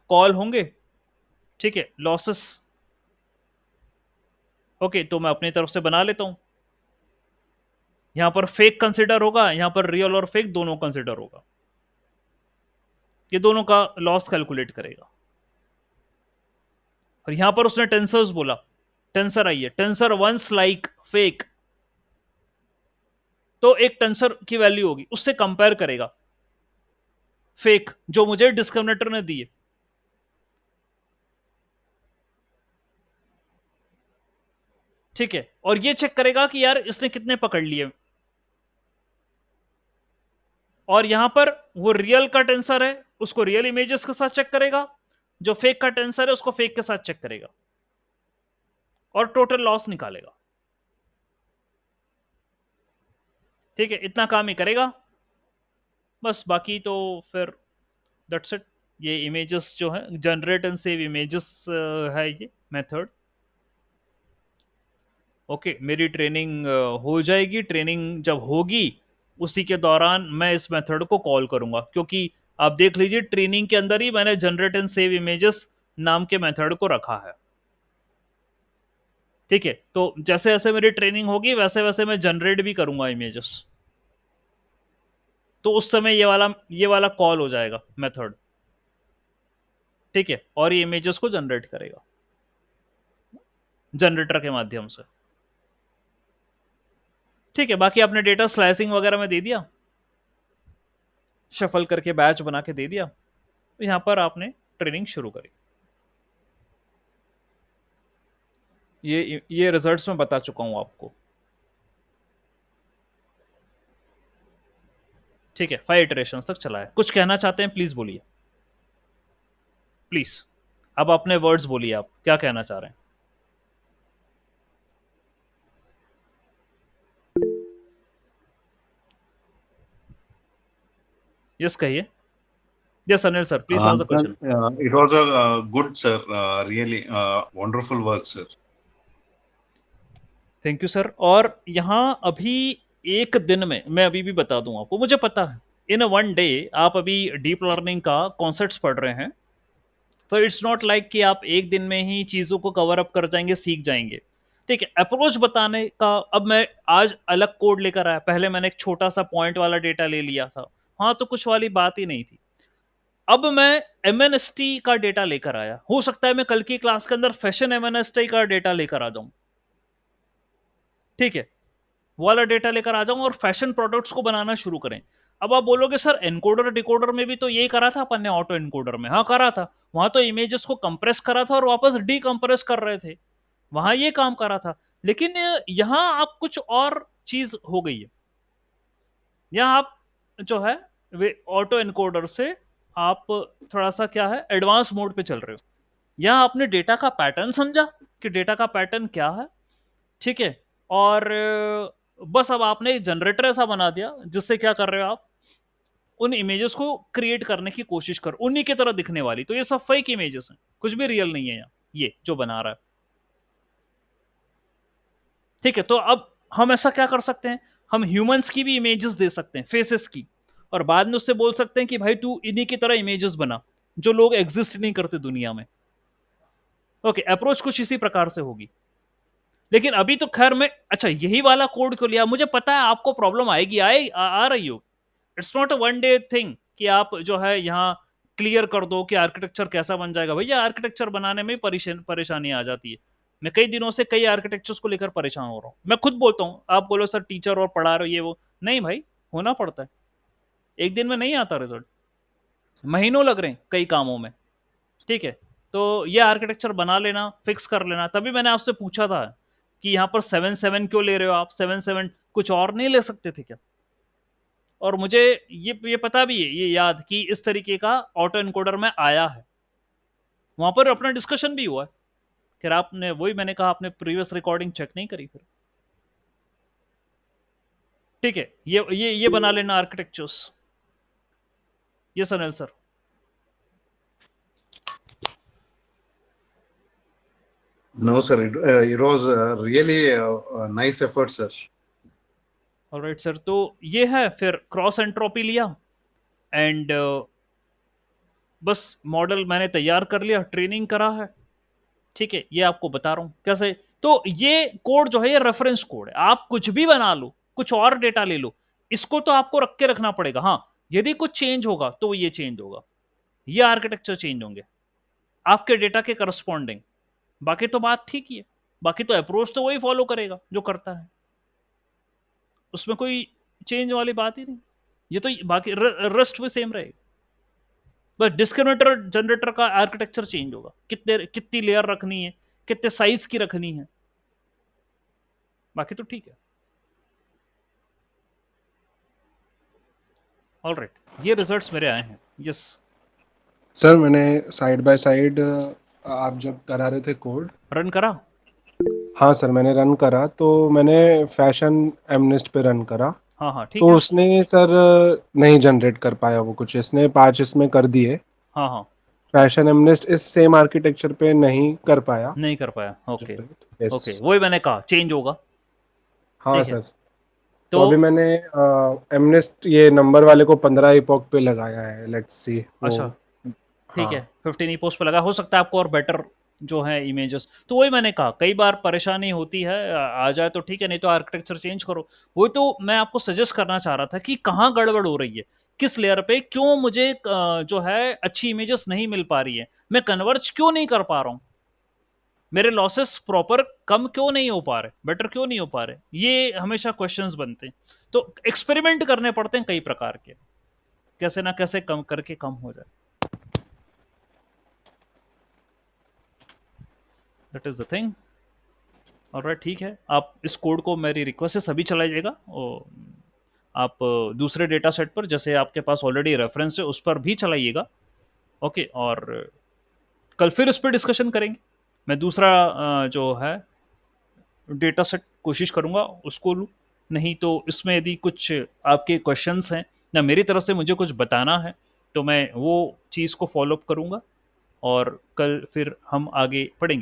कॉल होंगे, ठीक है, लॉसेस। ओके, तो मैं अपनी तरफ से बना लेता हूं, यहां पर फेक कंसिडर होगा, यहां पर रियल और फेक दोनों कंसिडर होगा, ये दोनों का लॉस कैलकुलेट करेगा। और यहां पर उसने टेंसर्स बोला, टेंसर आइए, टेंसर वंस लाइक फेक, तो एक टेंसर की वैल्यू होगी, उससे कंपेयर करेगा फेक जो मुझे डिस्क्रिमिनेटर ने दी है। ठीक है, और ये चेक करेगा कि यार इसने कितने पकड़ लिए, और यहां पर वो रियल का टेंसर है, उसको रियल इमेजेस के साथ चेक करेगा, जो फेक का टेंसर है उसको फेक के साथ चेक करेगा, और टोटल लॉस निकालेगा। ठीक है, इतना काम ही करेगा बस, बाकी तो फिर दैट्स इट। ये इमेजेस जो है, जनरेट एंड सेव इमेजेस है ये मेथड। ओके, मेरी ट्रेनिंग हो जाएगी, ट्रेनिंग जब होगी उसी के दौरान मैं इस मेथड को कॉल करूंगा, क्योंकि आप देख लीजिए ट्रेनिंग के अंदर ही मैंने जनरेट एंड सेव इमेजेस नाम के मेथड को रखा है। ठीक है, तो जैसे जैसे मेरी ट्रेनिंग होगी वैसे वैसे मैं जनरेट भी करूंगा इमेजेस, तो उस समय ये वाला कॉल हो जाएगा मेथड। ठीक है, और ये इमेजेस को जनरेट करेगा जनरेटर के माध्यम से। ठीक है, बाकी आपने डेटा स्लाइसिंग वगैरह में दे दिया, शफल करके बैच बना के दे दिया, तो यहां पर आपने ट्रेनिंग शुरू करी। ये रिजल्ट्स में बता चुका हूं आपको। ठीक है, 5 इटरेशन तक चला है। कुछ कहना चाहते हैं प्लीज बोलिए, प्लीज। अब अपने वर्ड्स बोलिए, आप क्या कहना चाह रहे हैं। यस कहिए। Yes Anil sir, please answer the Sir, question. it was a good, sir. Really wonderful work, sir. Thank you sir. और यहाँ अभी एक दिन में मैं अभी भी बता दूं आपको, मुझे पता है इन वन डे आप अभी डीप लर्निंग का कॉन्सेप्ट्स पढ़ रहे हैं, तो इट्स नॉट लाइक कि आप एक दिन में ही चीज़ों को कवर अप कर जाएंगे, सीख जाएंगे। ठीक है, अप्रोच बताने का, अब मैं आज अलग कोड लेकर आया, पहले मैंने एक छोटा सा पॉइंट वाला डेटा ले लिया था, हाँ तो कुछ वाली बात ही नहीं थी। अब मैं एमएनएसटी का डेटा लेकर आया, हो सकता है मैं कल की क्लास के अंदर फैशन एमएनएसटी का डेटा लेकर आ जाऊं। ठीक है, वो वाला डेटा लेकर आ जाऊं और फैशन प्रोडक्ट्स को बनाना शुरू करें। अब आप बोलोगे सर एनकोडर डिकोडर में भी तो यही करा था अपन ने, ऑटो एनकोडर में, हाँ करा था, वहां तो इमेजेस को कंप्रेस करा था और वापस डीकंप्रेस कर रहे थे, वहां ये काम करा था। लेकिन यहाँ आप कुछ और चीज हो गई है, यहाँ आप जो है वे ऑटो एनकोडर से आप थोड़ा सा क्या है एडवांस मोड पे चल रहे हो। यहाँ आपने डेटा का पैटर्न समझा कि डेटा का पैटर्न क्या है, ठीक है, और बस अब आपने एक जनरेटर ऐसा बना दिया जिससे क्या कर रहे हो आप, उन इमेजेस को क्रिएट करने की कोशिश कर, उन्हीं की तरह दिखने वाली, तो ये सब फेक इमेजेस हैं, कुछ भी रियल नहीं है यहाँ ये जो बना रहा है। ठीक है, तो अब हम ऐसा क्या कर सकते हैं, हम ह्यूमंस की भी इमेजेस दे सकते हैं, फेसेस की, और बाद में उससे बोल सकते हैं कि भाई तू इन्हीं की तरह इमेजेस बना जो लोग एग्जिस्ट नहीं करते दुनिया में। ओके, अप्रोच कुछ इसी प्रकार से होगी। लेकिन अभी तो खैर मैं, अच्छा यही वाला कोड क्यों लिया, मुझे पता है आपको प्रॉब्लम आएगी, आ रही हो। It's not a one day thing कि आप जो है यहाँ क्लियर कर दो कि आर्किटेक्चर कैसा बन जाएगा। भैया आर्किटेक्चर बनाने में परेशानी आ जाती है, मैं कई दिनों से कई आर्किटेक्चर्स को लेकर परेशान हो रहा हूँ, मैं खुद बोलता हूँ, आप बोलो सर टीचर और पढ़ा रहे हो ये वो, नहीं भाई, होना पड़ता है, एक दिन में नहीं आता रिजल्ट, महीनों लग रहे हैं कई कामों में। ठीक है, तो ये आर्किटेक्चर बना लेना, फिक्स कर लेना। तभी मैंने आपसे पूछा था कि यहाँ पर 7-7 क्यों ले रहे हो आप, 7-7 कुछ और नहीं ले सकते थे क्या। और मुझे ये पता भी है, ये याद कि इस तरीके का ऑटो एनकोडर में आया है, वहां पर अपना डिस्कशन भी हुआ है। फिर आपने, वही मैंने कहा, आपने प्रीवियस रिकॉर्डिंग चेक नहीं करी फिर। ठीक है, ये बना लेना आर्किटेक्चर्स। ये Anil sir. No, sir. It was really a nice effort, sir. Alright sir, तो ये है फिर क्रॉस एंट्रोपी लिया, एंड बस मॉडल मैंने तैयार कर लिया, ट्रेनिंग करा है, ठीक है, ये आपको बता रहा हूं कैसे। तो ये कोड जो है ये रेफरेंस कोड है, आप कुछ भी बना लो, कुछ और डेटा ले लो, इसको तो आपको रख के रखना पड़ेगा। हाँ, यदि कुछ चेंज होगा तो ये चेंज होगा, ये आर्किटेक्चर चेंज होंगे आपके डेटा के करस्पॉन्डिंग। बाकी तो बात ठीक ही है, बाकी तो अप्रोच तो वही फॉलो करेगा जो करता है, उसमें कोई चेंज वाली बात ही नहीं। ये तो बाकी रेस्ट भी सेम रहेगा, बस डिस्क्रिमिनेटर जनरेटर का आर्किटेक्चर चेंज होगा, कितने कितनी लेयर रखनी है, कितने साइज की रखनी है, बाकी तो ठीक है। ऑल राइट, ये रिजल्ट्स मेरे आए हैं। यस। सर मैंने साइड बाय साइड आप जब करा रहे थे कोड, रन करा। हाँ सर मैंने रन करा, तो मैंने फैशन एमनेस्ट पे रन करा, हाँ हाँ ठीक तो है। उसने सर नहीं जनरेट कर पाया वो कुछ, इसने 5 इसमें कर दिए, हाँ हाँ, फैशन एमनेस्ट इस सेम आर्किटेक्चर पे नहीं कर पाया नहीं कर पाया, ओके। जनरेट। यस। ओके, वही मैंने कहा चेंज होगा, हाँ ठीक है। सर। तो तो अभी मैंने एमनेस्ट ये नंबर वाले को 15 इपॉक पे लगाया है, लेट्स सी वो। अच्छा, ठीक हाँ है, 15 ई पोस्ट पे लगा, हो सकता है आपको और बेटर जो है इमेजेस। तो वही मैंने कहा कई बार परेशानी होती है, आ जाए तो ठीक है, नहीं तो आर्किटेक्चर चेंज करो। वही तो मैं आपको सजेस्ट करना चाह रहा था कि कहाँ गड़बड़ हो रही है, किस लेयर पे क्यों मुझे जो है अच्छी इमेजेस नहीं मिल पा रही है, मैं कन्वर्ज क्यों नहीं कर पा रहा हूँ, मेरे लॉसेस प्रॉपर कम क्यों नहीं हो पा रहे, बेटर क्यों नहीं हो पा रहे, ये हमेशा क्वेश्चंस बनते हैं। तो एक्सपेरिमेंट करने पड़ते हैं कई प्रकार के, कैसे ना कैसे कम करके कम हो जाए। That is the thing. Alright, ठीक है, आप इस कोड को मेरी रिक्वेस्ट से सभी चलाइएगा, और आप दूसरे डेटा सेट पर जैसे आपके पास ऑलरेडी रेफरेंस है उस पर भी चलाइएगा। ओके, और कल फिर इस पर डिस्कशन करेंगे। मैं दूसरा जो है डेटा सेट कोशिश करूंगा उसको लूँ, नहीं तो इसमें यदि कुछ आपके क्वेश्चंस हैं या मेरी तरफ से मुझे कुछ बताना है तो मैं वो चीज़ को फॉलो अप करूंगा, और कल फिर हम आगे पढ़ेंगे।